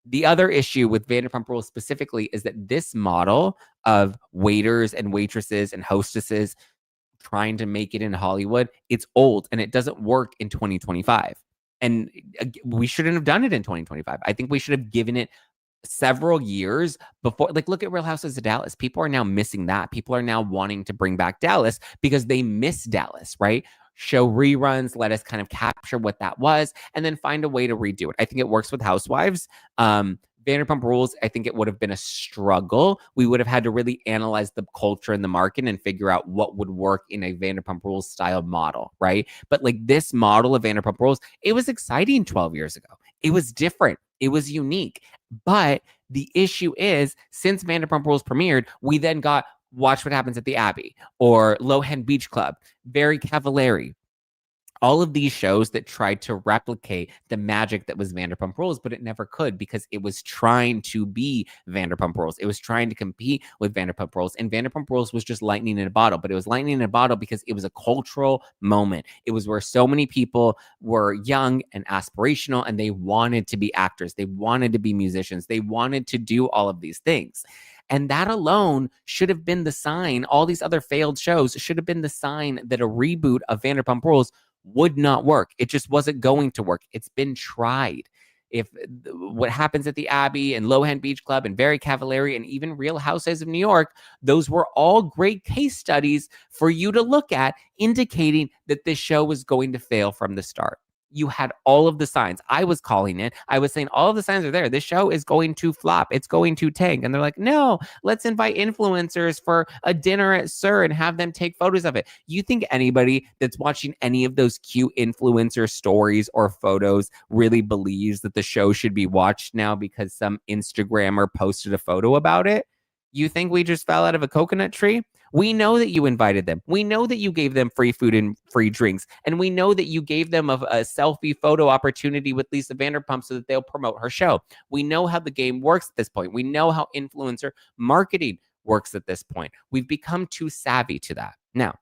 The other issue with Vanderpump Rules specifically is that this model of waiters and waitresses and hostesses trying to make it in Hollywood, it's old and it doesn't work in 2025. And we shouldn't have done it in 2025. I think we should have given it several years before. Like, look at Real Houses of Dallas. People are now missing that. People are now wanting to bring back Dallas because they miss Dallas, right? Show reruns, let us kind of capture what that was, and then find a way to redo it. I think it works with Housewives. Vanderpump Rules, I think it would have been a struggle. We would have had to really analyze the culture and the market and figure out what would work in a Vanderpump Rules style model, right? But like this model of Vanderpump Rules, it was exciting 12 years ago. It was different. It was unique. But the issue is, since Vanderpump Rules premiered, we then got Watch What Happens at the Abbey or Low End Beach Club, Very Cavallari. All of these shows that tried to replicate the magic that was Vanderpump Rules, but it never could because it was trying to be Vanderpump Rules. It was trying to compete with Vanderpump Rules, and Vanderpump Rules was just lightning in a bottle, but it was lightning in a bottle because it was a cultural moment. It was where so many people were young and aspirational, and they wanted to be actors. They wanted to be musicians. They wanted to do all of these things. And that alone should have been the sign. All these other failed shows should have been the sign that a reboot of Vanderpump Rules would not work. It just wasn't going to work. It's been tried. If What Happens at the Abbey and Low End Beach Club and Very Cavallari and even Real Housewives of New York, those were all great case studies for you to look at, indicating that this show was going to fail from the start. You had all of the signs. I was calling it. I was saying all of the signs are there. This show is going to flop. It's going to tank. And they're like, no, let's invite influencers for a dinner at Sir and have them take photos of it. You think anybody that's watching any of those cute influencer stories or photos really believes that the show should be watched now because some Instagrammer posted a photo about it? You think we just fell out of a coconut tree? We know that you invited them. We know that you gave them free food and free drinks. And we know that you gave them a selfie photo opportunity with Lisa Vanderpump so that they'll promote her show. We know how the game works at this point. We know how influencer marketing works at this point. We've become too savvy to that. Now,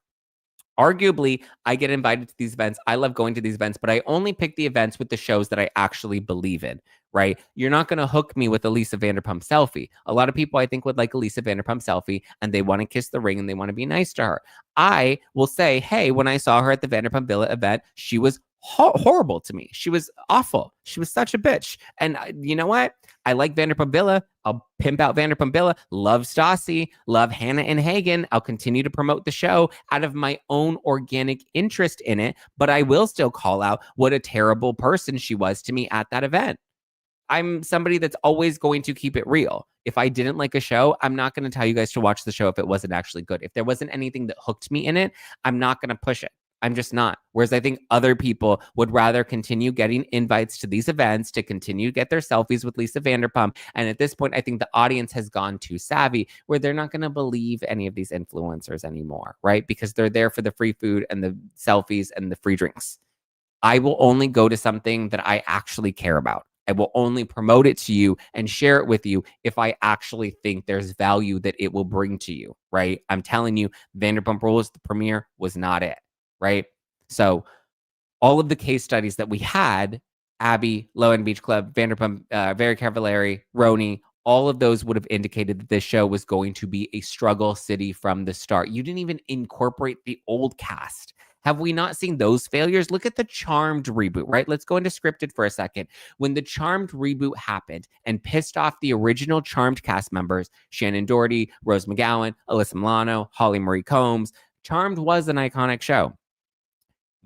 arguably, I get invited to these events. I love going to these events, but I only pick the events with the shows that I actually believe in, right? You're not going to hook me with a Lisa Vanderpump selfie. A lot of people, I think, would like a Lisa Vanderpump selfie and they want to kiss the ring and they want to be nice to her. I will say, hey, when I saw her at the Vanderpump Villa event, she was horrible to me. She was awful. She was such a bitch. And you know what? I like Vanderpump Villa. I'll pimp out Vanderpump Villa. Love Stassi. Love Hannah and Hagen. I'll continue to promote the show out of my own organic interest in it. But I will still call out what a terrible person she was to me at that event. I'm somebody that's always going to keep it real. If I didn't like a show, I'm not going to tell you guys to watch the show if it wasn't actually good. If there wasn't anything that hooked me in it, I'm not going to push it. I'm just not. Whereas I think other people would rather continue getting invites to these events to continue to get their selfies with Lisa Vanderpump. And at this point, I think the audience has gone too savvy where they're not going to believe any of these influencers anymore, right? Because they're there for the free food and the selfies and the free drinks. I will only go to something that I actually care about. I will only promote it to you and share it with you if I actually think there's value that it will bring to you, right? I'm telling you, Vanderpump Rules, the premiere was not it. Right? So all of the case studies that we had, Abbey, Low End Beach Club, Vanderpump, Very Cavallari, Roni, all of those would have indicated that this show was going to be a struggle city from the start. You didn't even incorporate the old cast. Have we not seen those failures? Look at the Charmed reboot, right? Let's go into scripted for a second. When the Charmed reboot happened and pissed off the original Charmed cast members, Shannon Doherty, Rose McGowan, Alyssa Milano, Holly Marie Combs, Charmed was an iconic show.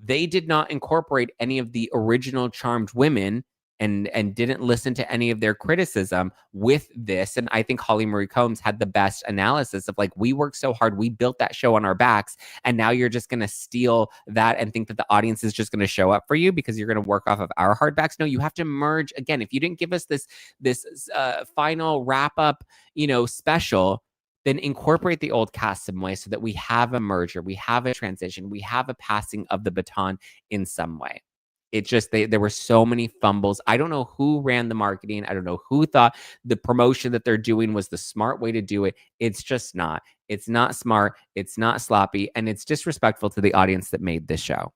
They did not incorporate any of the original Charmed women and didn't listen to any of their criticism with this. And I think Holly Marie Combs had the best analysis of like, we worked so hard, we built that show on our backs, and now you're just going to steal that and think that the audience is just going to show up for you because you're going to work off of our hard backs. No, you have to merge again. If you didn't give us this final wrap up, special, then incorporate the old cast some way so that we have a merger, we have a transition, we have a passing of the baton in some way. It just, there were so many fumbles. I don't know who ran the marketing. I don't know who thought the promotion that they're doing was the smart way to do it. It's just not. It's not smart. It's not sloppy. And it's disrespectful to the audience that made this show.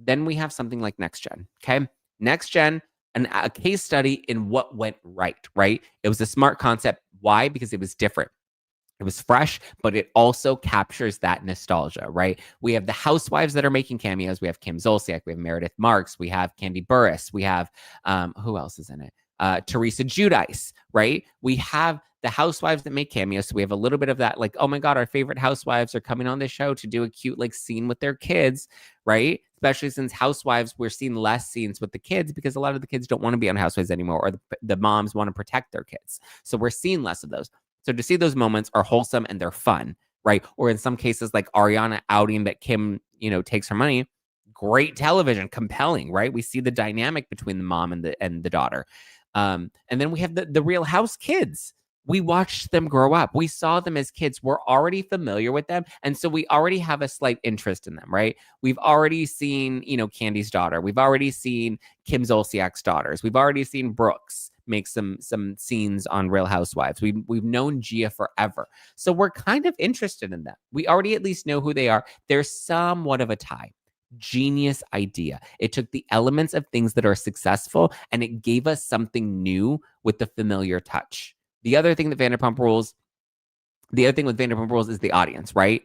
Then we have something like Next Gen. Okay. Next Gen, a case study in what went right? It was a smart concept. Why? Because it was different. It was fresh, but it also captures that nostalgia, right? We have the housewives that are making cameos. We have Kim Zolciak. We have Meredith Marks. We have Candy Burris. We have, who else is in it? Teresa Giudice, right? We have the housewives that make cameos. So we have a little bit of that, like, oh my God, our favorite housewives are coming on the show to do a cute like scene with their kids, right? Especially since housewives, we're seeing less scenes with the kids because a lot of the kids don't want to be on housewives anymore, or the moms want to protect their kids. So we're seeing less of those. So to see those moments are wholesome and they're fun, right? Or in some cases, like Ariana outing that Kim, takes her money, great television, compelling, right? We see the dynamic between the mom and the daughter. And then we have the Real House kids. We watched them grow up. We saw them as kids. We're already familiar with them. And so we already have a slight interest in them, right? We've already seen, Candy's daughter. We've already seen Kim Zolciak's daughters. We've already seen Brooks make some scenes on Real Housewives. We've known Gia forever. So we're kind of interested in them. We already at least know who they are. They're somewhat of a tie. Genius idea. It took the elements of things that are successful and it gave us something new with the familiar touch. The other thing with Vanderpump Rules is the audience, right?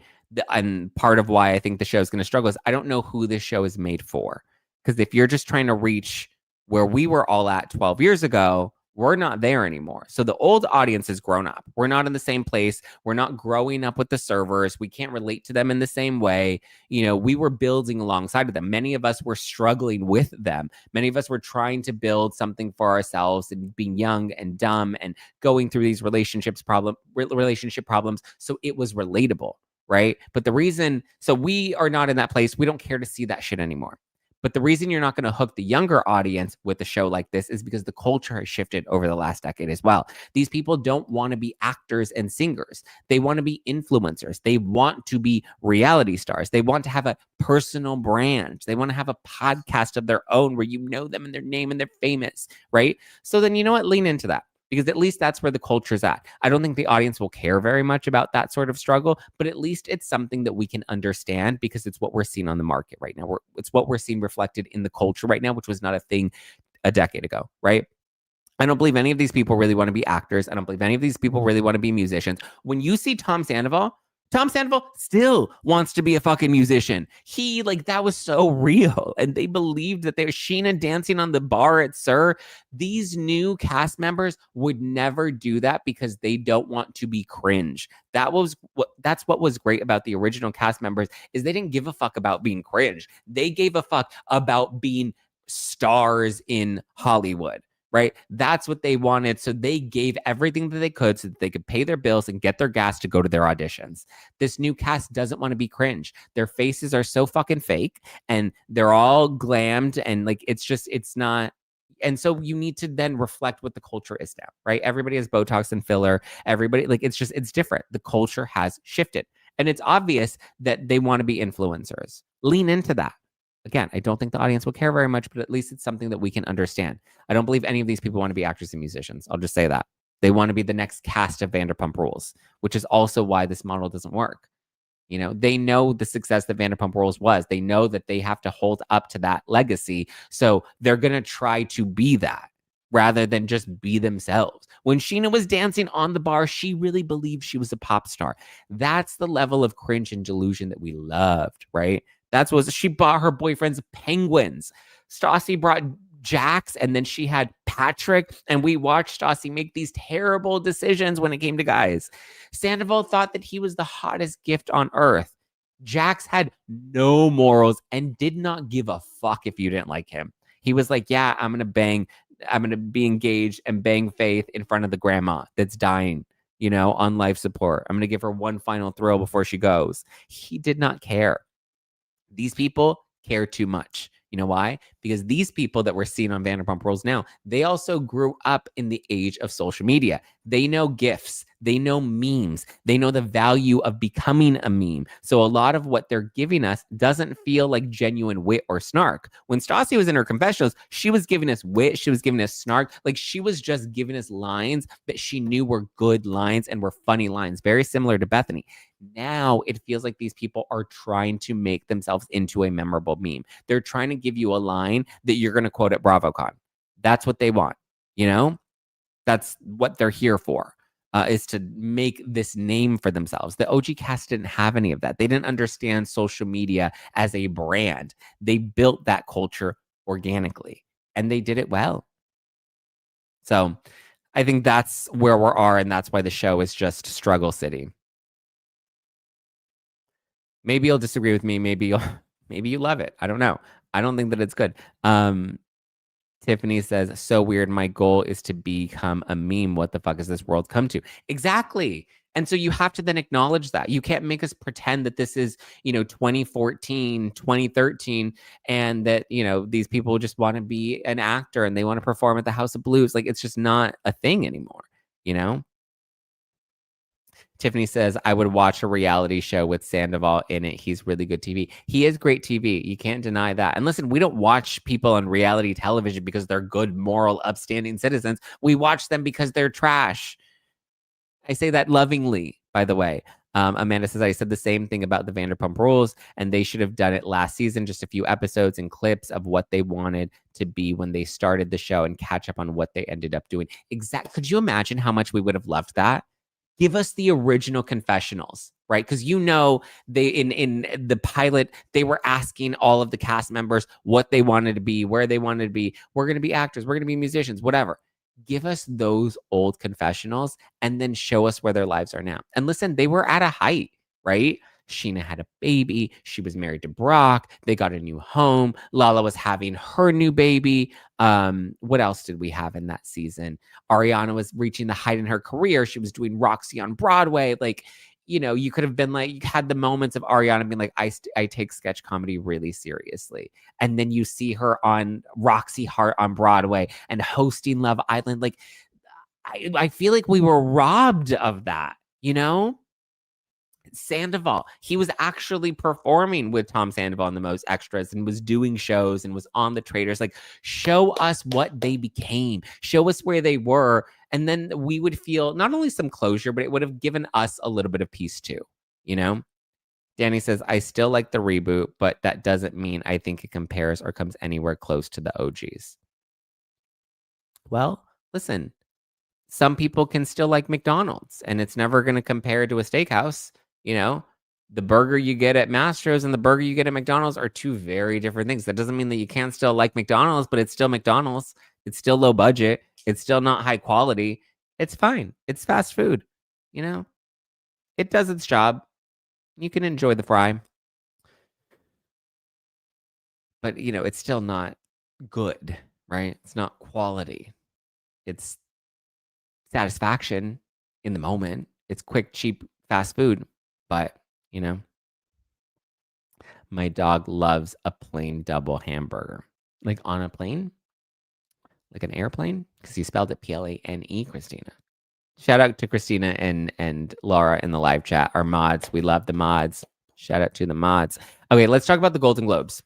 And part of why I think the show is going to struggle is I don't know who this show is made for. Because if you're just trying to reach where we were all at 12 years ago, we're not there anymore. So the old audience has grown up. We're not in the same place. We're not growing up with the servers. We can't relate to them in the same way. We were building alongside of them. Many of us were struggling with them. Many of us were trying to build something for ourselves and being young and dumb and going through these relationship problems. So it was relatable, right? But so we are not in that place. We don't care to see that shit anymore. But the reason you're not going to hook the younger audience with a show like this is because the culture has shifted over the last decade as well. These people don't want to be actors and singers. They want to be influencers. They want to be reality stars. They want to have a personal brand. They want to have a podcast of their own where you know them and their name and they're famous, right? So then, you know what? Lean into that. Because at least that's where the culture's at. I don't think the audience will care very much about that sort of struggle, but at least it's something that we can understand because it's what we're seeing on the market right now. It's what we're seeing reflected in the culture right now, which was not a thing a decade ago, right? I don't believe any of these people really want to be actors. I don't believe any of these people really want to be musicians. When you see Tom Sandoval still wants to be a fucking musician. That was so real. And they believed that there's Sheena dancing on the bar at Sir. These new cast members would never do that because they don't want to be cringe. That's what was great about the original cast members is they didn't give a fuck about being cringe. They gave a fuck about being stars in Hollywood. Right? That's what they wanted. So they gave everything that they could so that they could pay their bills and get their gas to go to their auditions. This new cast doesn't want to be cringe. Their faces are so fucking fake and they're all glammed and it's not. And so you need to then reflect what the culture is now, right? Everybody has Botox and filler. Everybody, it's different. The culture has shifted. And it's obvious that they want to be influencers. Lean into that. Again, I don't think the audience will care very much, but at least it's something that we can understand. I don't believe any of these people want to be actors and musicians. I'll just say that. They want to be the next cast of Vanderpump Rules, which is also why this model doesn't work. They know the success that Vanderpump Rules was. They know that they have to hold up to that legacy. So they're going to try to be that rather than just be themselves. When Sheena was dancing on the bar, she really believed she was a pop star. That's the level of cringe and delusion that we loved, right? She bought her boyfriend's penguins. Stassi brought Jax, and then she had Patrick, and we watched Stassi make these terrible decisions when it came to guys. Sandoval thought that he was the hottest gift on earth. Jax had no morals and did not give a fuck if you didn't like him. He was like, yeah, I'm going to be engaged and bang Faith in front of the grandma that's dying, on life support. I'm going to give her one final thrill before she goes. He did not care. These people care too much. You know why? Because these people that we're seeing on Vanderpump Rules now, they also grew up in the age of social media. They know GIFs. They know memes. They know the value of becoming a meme. So a lot of what they're giving us doesn't feel like genuine wit or snark. When Stassi was in her confessionals, she was giving us wit. She was giving us snark. She was just giving us lines that she knew were good lines and were funny lines, very similar to Bethany. Now it feels like these people are trying to make themselves into a memorable meme. They're trying to give you a line that you're going to quote at BravoCon. That's what they want. That's what they're here for, is to make this name for themselves. The OG cast didn't have any of that. They didn't understand social media as a brand. They built that culture organically, and they did it well. So I think that's where we are, and that's why the show is just struggle city. Maybe you'll disagree with me. Maybe you love it. I don't know. I don't think that it's good. Tiffany says, so weird. My goal is to become a meme. What the fuck has this world come to? Exactly. And so you have to then acknowledge that. You can't make us pretend that this is, 2014, 2013, and that, these people just want to be an actor and they want to perform at the House of Blues. Like, it's just not a thing anymore, Tiffany says, I would watch a reality show with Sandoval in it. He's really good TV. He is great TV. You can't deny that. And listen, we don't watch people on reality television because they're good, moral, upstanding citizens. We watch them because they're trash. I say that lovingly, by the way. Amanda says, I said the same thing about the Vanderpump Rules, and they should have done it last season, just a few episodes and clips of what they wanted to be when they started the show and catch up on what they ended up doing. Exactly. Could you imagine how much we would have loved that? Give us the original confessionals, right? Because they in the pilot, they were asking all of the cast members what they wanted to be, where they wanted to be. We're going to be actors. We're going to be musicians, whatever. Give us those old confessionals and then show us where their lives are now. And listen, they were at a height, right? Sheena had a baby. She was married to Brock. They got a new home. Lala was having her new baby. What else did we have in that season? Ariana was reaching the height in her career. She was doing Roxy on Broadway. Like, you could have been like, you had the moments of Ariana being like, I take sketch comedy really seriously. And then you see her on Roxy Hart on Broadway and hosting Love Island. Like, I feel like we were robbed of that, Sandoval, he was actually performing with Tom Sandoval in the Most Extras and was doing shows and was on the Traders. Like, show us what they became, show us where they were, and then we would feel not only some closure, but it would have given us a little bit of peace too, Danny says, I still like the reboot, but that doesn't mean I think it compares or comes anywhere close to the OGs. Well, listen, some people can still like McDonald's, and it's never going to compare to a steakhouse. The burger you get at Mastro's and the burger you get at McDonald's are two very different things. That doesn't mean that you can't still like McDonald's, but it's still McDonald's. It's still low budget. It's still not high quality. It's fine. It's fast food. It does its job. You can enjoy the fry. But, it's still not good, right? It's not quality. It's satisfaction in the moment. It's quick, cheap, fast food. But, my dog loves a plain double hamburger. Like on a plane? Like an airplane? Because he spelled it Plane, Christina. Shout out to Christina and Laura in the live chat. Our mods. We love the mods. Shout out to the mods. Okay, let's talk about the Golden Globes.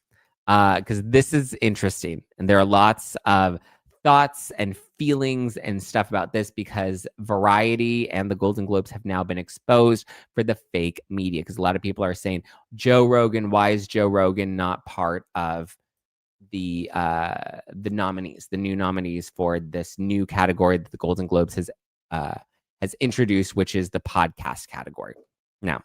Because this is interesting. And there are lots of thoughts and feelings and stuff about this because Variety and the Golden Globes have now been exposed for the fake media. Because a lot of people are saying, Joe Rogan, why is Joe Rogan not part of the nominees, the new nominees for this new category that the Golden Globes has introduced, which is the podcast category. Now,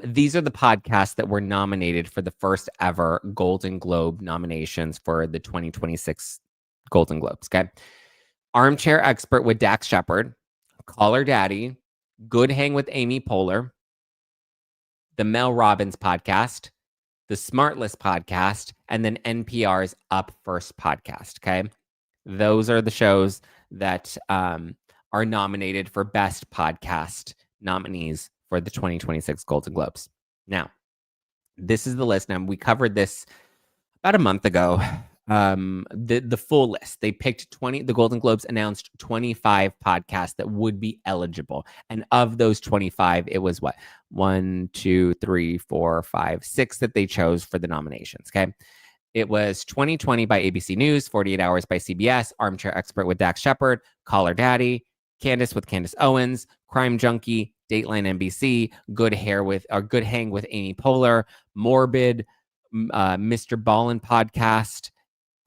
these are the podcasts that were nominated for the first ever Golden Globe nominations for the 2026 Golden Globes. Okay. Armchair Expert with Dax Shepard, Call Her Daddy, Good Hang with Amy Poehler, the Mel Robbins podcast, the Smartless podcast, and then NPR's Up First podcast. Okay. Those are the shows that are nominated for Best Podcast nominees for the 2026 Golden Globes. Now, this is the list. Now, we covered this about a month ago. The full list. They picked 20. The Golden Globes announced 25 podcasts that would be eligible. And of those 25, it was what? 1, 2, 3, 4, 5, 6 that they chose for the nominations. Okay. It was 2020 by ABC News, 48 Hours by CBS, Armchair Expert with Dax Shepard, Call Her Daddy, Candace with Candace Owens, Crime Junkie, Dateline NBC, Good Hang with Amy Poehler, Morbid, Mr. Ballin podcast,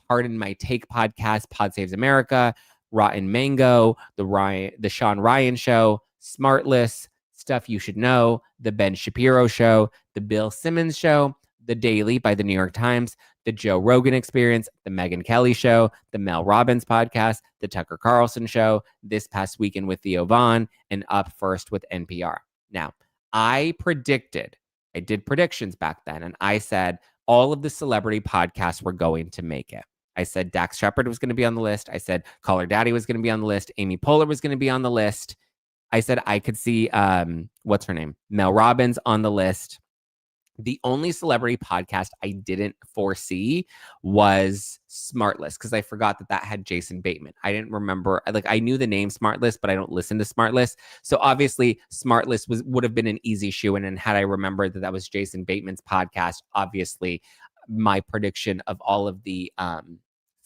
Pardon My Take podcast, Pod Saves America, Rotten Mango, the Sean Ryan Show, Smartless, Stuff You Should Know, The Ben Shapiro Show, The Bill Simmons Show, The Daily by the New York Times, The Joe Rogan Experience, The Megyn Kelly Show, The Mel Robbins Podcast, The Tucker Carlson Show, This Past Weekend with Theo Vaughn, and Up First with NPR. Now, I did predictions back then, and I said all of the celebrity podcasts were going to make it. I said Dax Shepard was going to be on the list. I said Caller Daddy was going to be on the list. Amy Poehler was going to be on the list. I said I could see, what's her name? Mel Robbins on the list. The only celebrity podcast I didn't foresee was Smartless, because I forgot that had Jason Bateman. I didn't remember, like I knew the name Smartless, but I don't listen to Smartless. So obviously Smartless would have been an easy shoe-in. And had I remembered that was Jason Bateman's podcast, obviously my prediction of all of the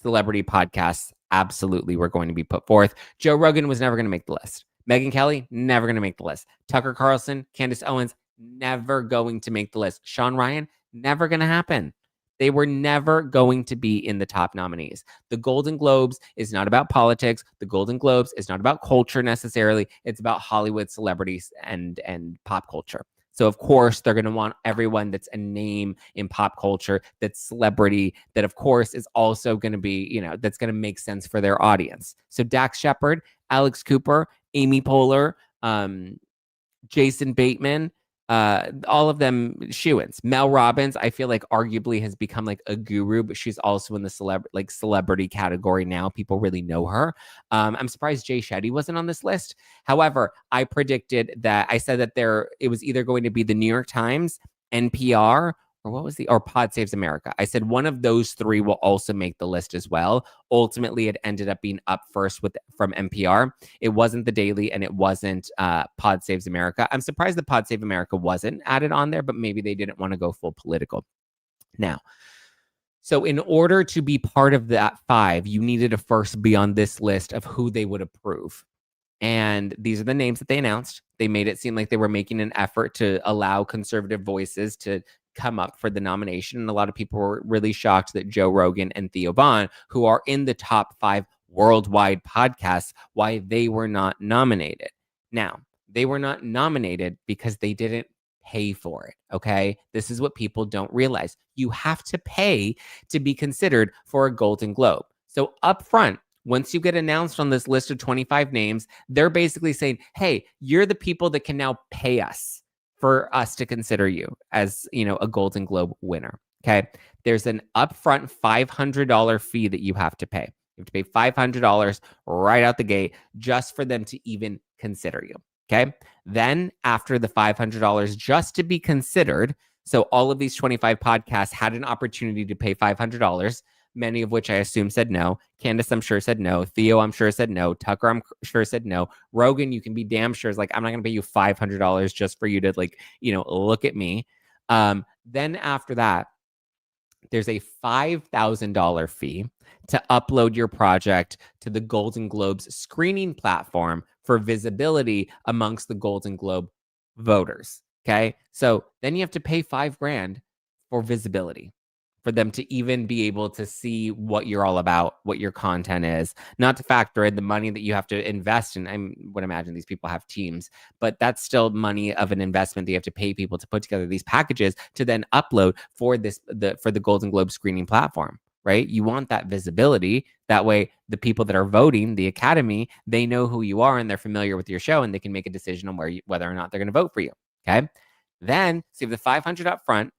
celebrity podcasts absolutely were going to be put forth. Joe Rogan was never going to make the list. Megyn Kelly, never going to make the list. Tucker Carlson, Candace Owens, never going to make the list. Sean Ryan, never going to happen. They were never going to be in the top nominees. The Golden Globes is not about politics. The Golden Globes is not about culture necessarily. It's about Hollywood celebrities and pop culture. So of course they're going to want everyone that's a name in pop culture, that's celebrity, that of course is also going to be, that's going to make sense for their audience. So Dax Shepard, Alex Cooper, Amy Poehler, Jason Bateman, all of them shoo-ins. Mel Robbins, I feel like arguably has become like a guru, but she's also in the celebrity category now. People really know her. I'm surprised Jay Shetty wasn't on this list. However, I predicted that I said that it was either going to be the New York Times, NPR, or Pod Saves America. I said one of those three will also make the list as well. Ultimately, it ended up being Up First from NPR. It wasn't The Daily, and it wasn't Pod Saves America. I'm surprised that Pod Save America wasn't added on there, but maybe they didn't want to go full political. Now, so in order to be part of that 5, you needed to first be on this list of who they would approve. And these are the names that they announced. They made it seem like they were making an effort to allow conservative voices to come up for the nomination. And a lot of people were really shocked that Joe Rogan and Theo Vaughn, who are in the top 5 worldwide podcasts, why they were not nominated. Now, they were not nominated because they didn't pay for it. Okay. This is what people don't realize. You have to pay to be considered for a Golden Globe. So up front, once you get announced on this list of 25 names, they're basically saying, hey, you're the people that can now pay us for us to consider you as, a Golden Globe winner. Okay. There's an upfront $500 fee that you have to pay. You have to pay $500 right out the gate just for them to even consider you. Okay. Then after the $500 just to be considered, so all of these 25 podcasts had an opportunity to pay $500, many of which I assume said no. Candace, I'm sure, said no. Theo, I'm sure, said no. Tucker, I'm sure, said no. Rogan, you can be damn sure is like, I'm not going to pay you $500 just for you to look at me. Then after that, there's a $5,000 fee to upload your project to the Golden Globes screening platform for visibility amongst the Golden Globe voters. Okay. So then you have to pay $5,000 for visibility, for them to even be able to see what you're all about, what your content is, not to factor in the money that you have to invest in. I would imagine these people have teams, but that's still money of an investment that you have to pay people to put together these packages to then upload for the Golden Globe screening platform, right? You want that visibility. That way, the people that are voting, the Academy, they know who you are and they're familiar with your show and they can make a decision on whether or not they're going to vote for you. Okay. Then, so you have the $500 up front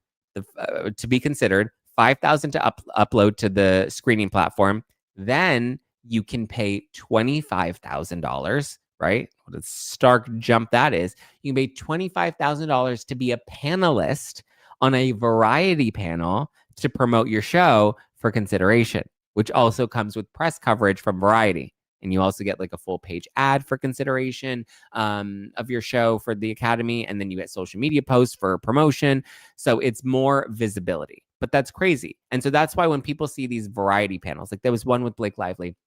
to be considered, $5,000 to upload to the screening platform. Then you can pay $25,000, right? What a stark jump that is. You can pay $25,000 to be a panelist on a variety panel to promote your show for consideration, which also comes with press coverage from Variety. And you also get like a full page ad for consideration of your show for the Academy. And then you get social media posts for promotion. So it's more visibility. But that's crazy. And so that's why when people see these variety panels, like there was one with Blake Lively.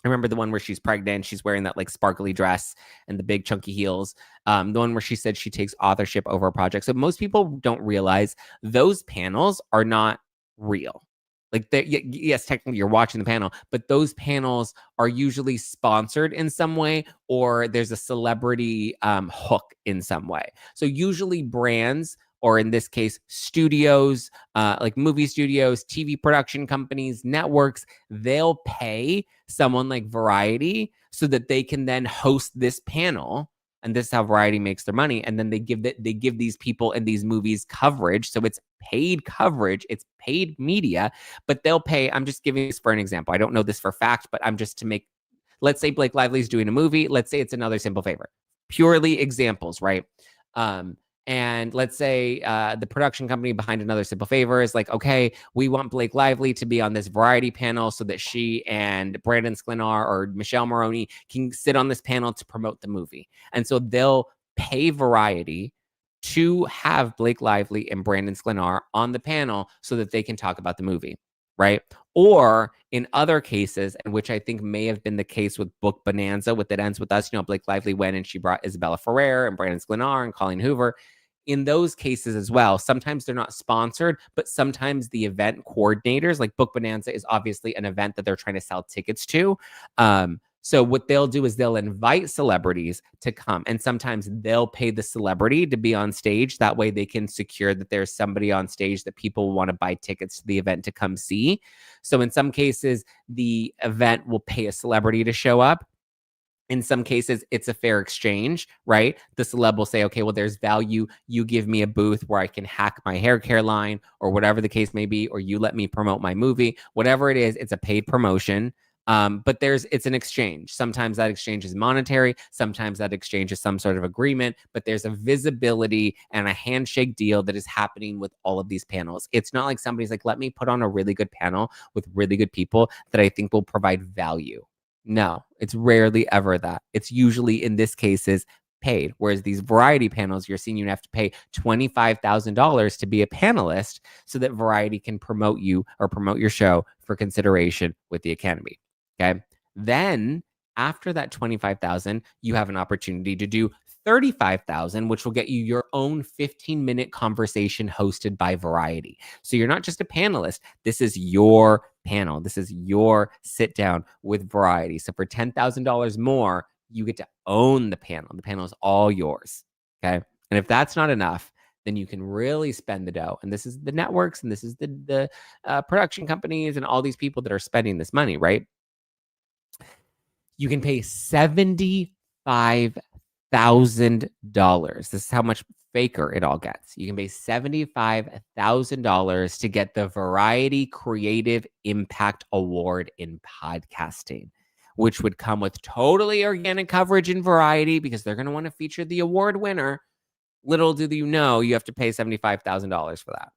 I remember the one where she's pregnant. She's wearing that like sparkly dress and the big chunky heels. The one where she said she takes authorship over a project. So most people don't realize those panels are not real. Like, yes, technically you're watching the panel, but those panels are usually sponsored in some way, or there's a celebrity hook in some way. So usually brands or in this case, studios, like movie studios, TV production companies, networks, they'll pay someone like Variety so that they can then host this panel. And this is how Variety makes their money. And then they give these people in these movies coverage. So it's paid coverage, it's paid media, but they'll pay. I'm just giving this for an example. I don't know this for fact, but I'm just to make, let's say Blake Lively's doing a movie. Let's say it's Another Simple Favor. Purely examples, right? And let's say the production company behind Another Simple Favor is like, okay, we want Blake Lively to be on this Variety panel so that she and Brandon Sklenar or Michelle Maroney can sit on this panel to promote the movie. And so they'll pay Variety to have Blake Lively and Brandon Sklenar on the panel so that they can talk about the movie, right? Or in other cases, and which I think may have been the case with Book Bonanza, with It Ends With Us, Blake Lively went and she brought Isabella Ferrer and Brandon Sklenar and Colleen Hoover. In those cases as well, sometimes they're not sponsored, but sometimes the event coordinators, like Book Bonanza is obviously an event that they're trying to sell tickets to. So what they'll do is they'll invite celebrities to come, and sometimes they'll pay the celebrity to be on stage. That way they can secure that there's somebody on stage that people want to buy tickets to the event to come see. So in some cases, the event will pay a celebrity to show up. In some cases, it's a fair exchange, right? The celeb will say, okay, well, there's value. You give me a booth where I can hack my hair care line or whatever the case may be, or you let me promote my movie. Whatever it is, it's a paid promotion. But it's an exchange. Sometimes that exchange is monetary. Sometimes that exchange is some sort of agreement, but there's a visibility and a handshake deal that is happening with all of these panels. It's not like somebody's like, let me put on a really good panel with really good people that I think will provide value. No, it's rarely ever that. It's usually in this cases paid. Whereas these Variety panels, you're seeing you have to pay $25,000 to be a panelist so that Variety can promote you or promote your show for consideration with the Academy. Okay. Then after that 25,000, you have an opportunity to do 35,000, which will get you your own 15-minute conversation hosted by Variety. So you're not just a panelist. This is your panel. This is your sit down with Variety. So for $10,000 more, you get to own the panel. The panel is all yours. Okay. And if that's not enough, then you can really spend the dough. And this is the networks, and this is the production companies, and all these people that are spending this money, right? You can pay $75,000. This is how much faker it all gets. You can pay $75,000 to get the Variety Creative Impact Award in podcasting, which would come with totally organic coverage in Variety because they're going to want to feature the award winner. Little do you know, you have to pay $75,000 for that.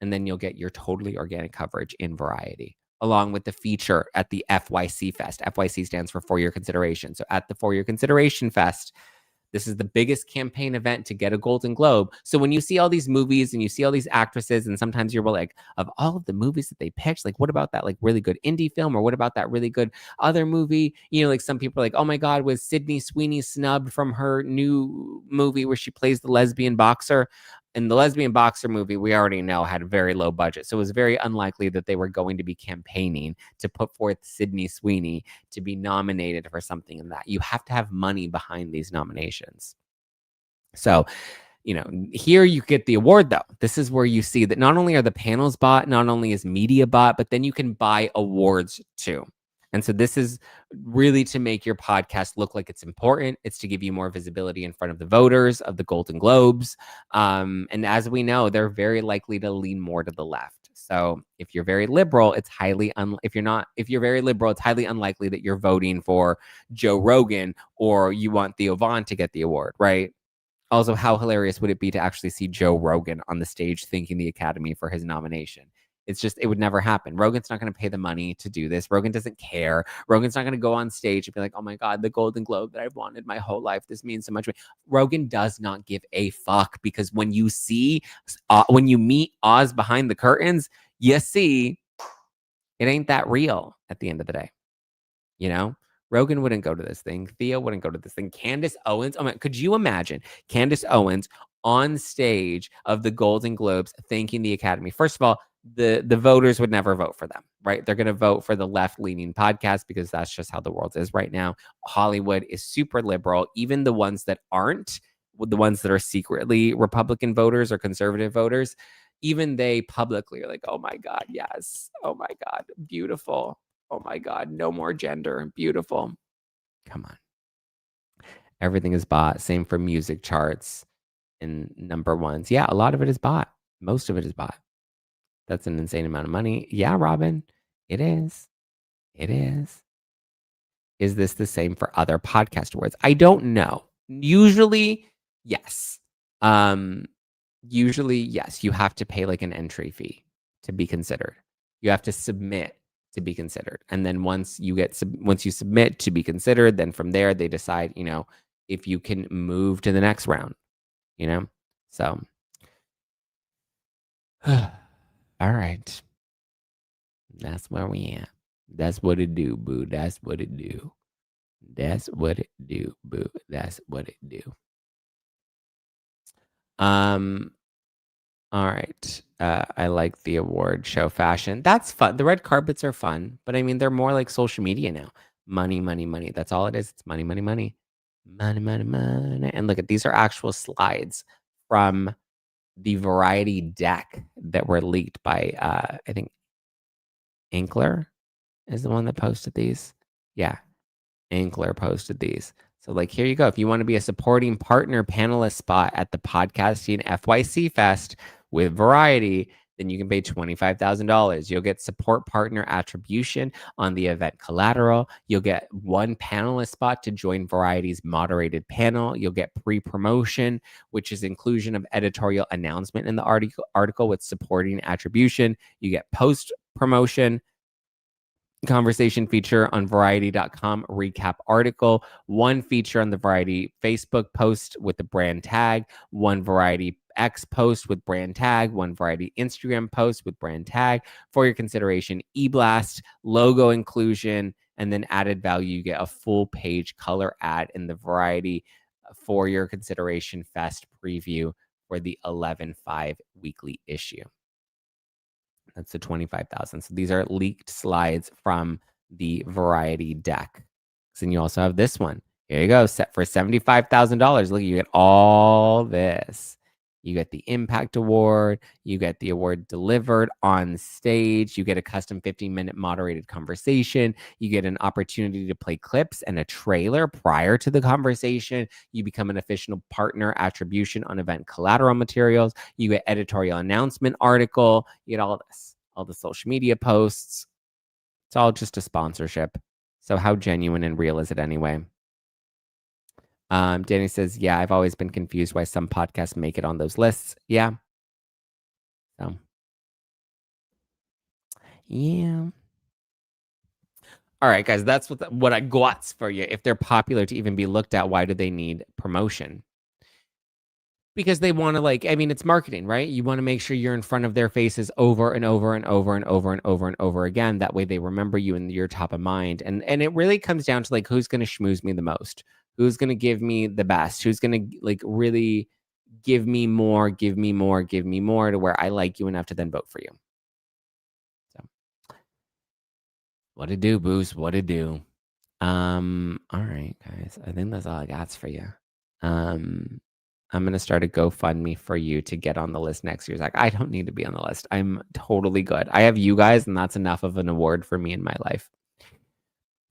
And then you'll get your totally organic coverage in Variety, along with the feature at the FYC Fest. FYC stands for For Your Consideration. So at the For Your Consideration Fest, this is the biggest campaign event to get a Golden Globe. So when you see all these movies and you see all these actresses, and sometimes you're like, of all of the movies that they pitched, like, what about that like really good indie film? Or what about that really good other movie? Like some people are like, oh my God, was Sydney Sweeney snubbed from her new movie where she plays the lesbian boxer? And the lesbian boxer movie, we already know, had a very low budget. So it was very unlikely that they were going to be campaigning to put forth Sydney Sweeney to be nominated for something in that. You have to have money behind these nominations. So, here you get the award, though. This is where you see that not only are the panels bought, not only is media bought, but then you can buy awards too. And so this is really to make your podcast look like it's important. It's to give you more visibility in front of the voters of the Golden Globes. And as we know, they're very likely to lean more to the left. So if you're very liberal, it's highly if you're very liberal, it's highly unlikely that you're voting for Joe Rogan or you want Theo Von to get the award, right? Also, how hilarious would it be to actually see Joe Rogan on the stage thanking the Academy for his nomination? It's just, it would never happen. Rogan's not going to pay the money to do this. Rogan doesn't care. Rogan's not going to go on stage and be like, oh my God, the Golden Globe that I've wanted my whole life. This means so much to me. Rogan does not give a fuck, because when you meet Oz behind the curtains, you see it ain't that real at the end of the day. Rogan wouldn't go to this thing. Theo wouldn't go to this thing. Candace Owens. Oh my, could you imagine Candace Owens on stage of the Golden Globes thanking the Academy? First of all, the voters would never vote for them, right? They're going to vote for the left-leaning podcast because that's just how the world is right now. Hollywood is super liberal. Even the ones that aren't the ones that are secretly Republican voters or conservative voters, even they publicly are like, oh my God, yes. Oh my God, beautiful. Oh my God, no more gender. Beautiful. Come on. Everything is bought. Same for music charts and number ones. Yeah, a lot of it is bought. Most of it is bought. That's an insane amount of money. Yeah, Robin, it is. It is. Is this the same for other podcast awards? I don't know. Usually, yes. Usually, yes. You have to pay like an entry fee to be considered. You have to submit to be considered, and then once you submit to be considered, then from there they decide, if you can move to the next round. So, all right. That's where we at. That's what it do, boo. That's what it do. That's what it do, boo. That's what it do. All right. I like the award show fashion. That's fun. The red carpets are fun, but I mean, they're more like social media now. Money, money, money. That's all it is. It's money, money, money. Money, money, money. And look at these are actual slides from the Variety deck that were leaked by I think Inkler is the one that posted these. Yeah. Inkler posted these. So like, here you go. If you want to be a supporting partner panelist spot at the Podcasting FYC Fest with Variety, then you can pay $25,000. You'll get support partner attribution on the event collateral. You'll get one panelist spot to join Variety's moderated panel. You'll get pre-promotion, which is inclusion of editorial announcement in the article with supporting attribution. You get post-promotion conversation feature on variety.com recap article, one feature on the Variety Facebook post with the brand tag, one Variety X post with brand tag, one Variety Instagram post with brand tag. For your consideration, e-blast, logo inclusion, and then added value, you get a full page color ad in the Variety For Your Consideration Fest preview for the 11/5 weekly issue. That's the 25,000. So these are leaked slides from the Variety deck. And you also have this one. Here you go. Set for $75,000. Look, you get all this. You get the Impact Award. You get the award delivered on stage. You get a custom 15-minute moderated conversation. You get an opportunity to play clips and a trailer prior to the conversation. You become an official partner attribution on event collateral materials. You get editorial announcement article. You get all this, all the social media posts. It's all just a sponsorship. So how genuine and real is it anyway? Danny says, yeah, I've always been confused why some podcasts make it on those lists. Yeah. So, yeah. All right, guys, that's what I got for you. If they're popular to even be looked at, why do they need promotion? Because they want to it's marketing, right? You want to make sure you're in front of their faces over and over and over and over and over and over again. That way they remember you and you're top of mind. And it really comes down to who's going to schmooze me the most? Who's going to give me the best? Who's going to really give me more to where I like you enough to then vote for you? So, what it do, Boost? What it do? All right, guys. I think that's all I got for you. I'm going to start a GoFundMe for you to get on the list next year. Zack, I don't need to be on the list. I'm totally good. I have you guys, and that's enough of an award for me in my life.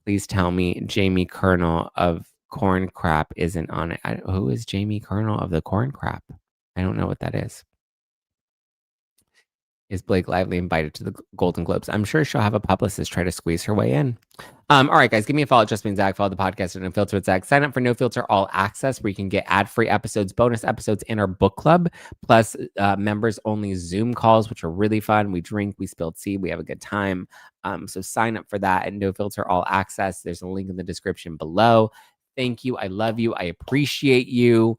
Please tell me Jamie Kernel of Corn Crap isn't on it. Who is Jamie Kernel of the Corn Crap? I don't know what that is. Is Blake Lively invited to the Golden Globes? I'm sure she'll have a publicist try to squeeze her way in. All right, guys, give me a follow at Just Being Zack. Follow the podcast at No Filter with Zack. Sign up for No Filter All Access, where you can get ad-free episodes, bonus episodes in our book club, plus members-only Zoom calls, which are really fun. We drink, we spilled tea, we have a good time. So sign up for that at No Filter All Access. There's a link in the description below. Thank you. I love you. I appreciate you.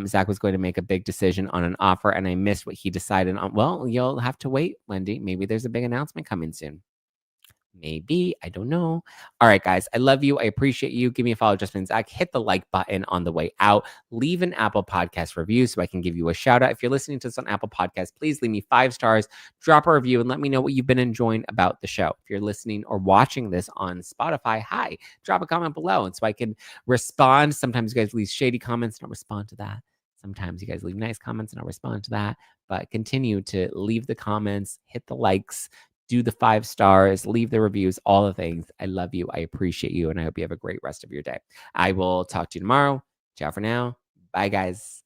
Zack was going to make a big decision on an offer, and I missed what he decided on. Well, you'll have to wait, Wendy. Maybe there's a big announcement coming soon. Maybe. I don't know. All right, guys. I love you. I appreciate you. Give me a follow, Just Being Zack. Hit the like button on the way out. Leave an Apple Podcast review so I can give you a shout out. If you're listening to this on Apple Podcasts, please leave me 5 stars, drop a review, and let me know what you've been enjoying about the show. If you're listening or watching this on Spotify, hi, drop a comment below. And so I can respond. Sometimes you guys leave shady comments. Don't respond to that. Sometimes you guys leave nice comments and I'll respond to that. But continue to leave the comments, hit the likes, do the 5 stars, leave the reviews, all the things. I love you. I appreciate you. And I hope you have a great rest of your day. I will talk to you tomorrow. Ciao for now. Bye, guys.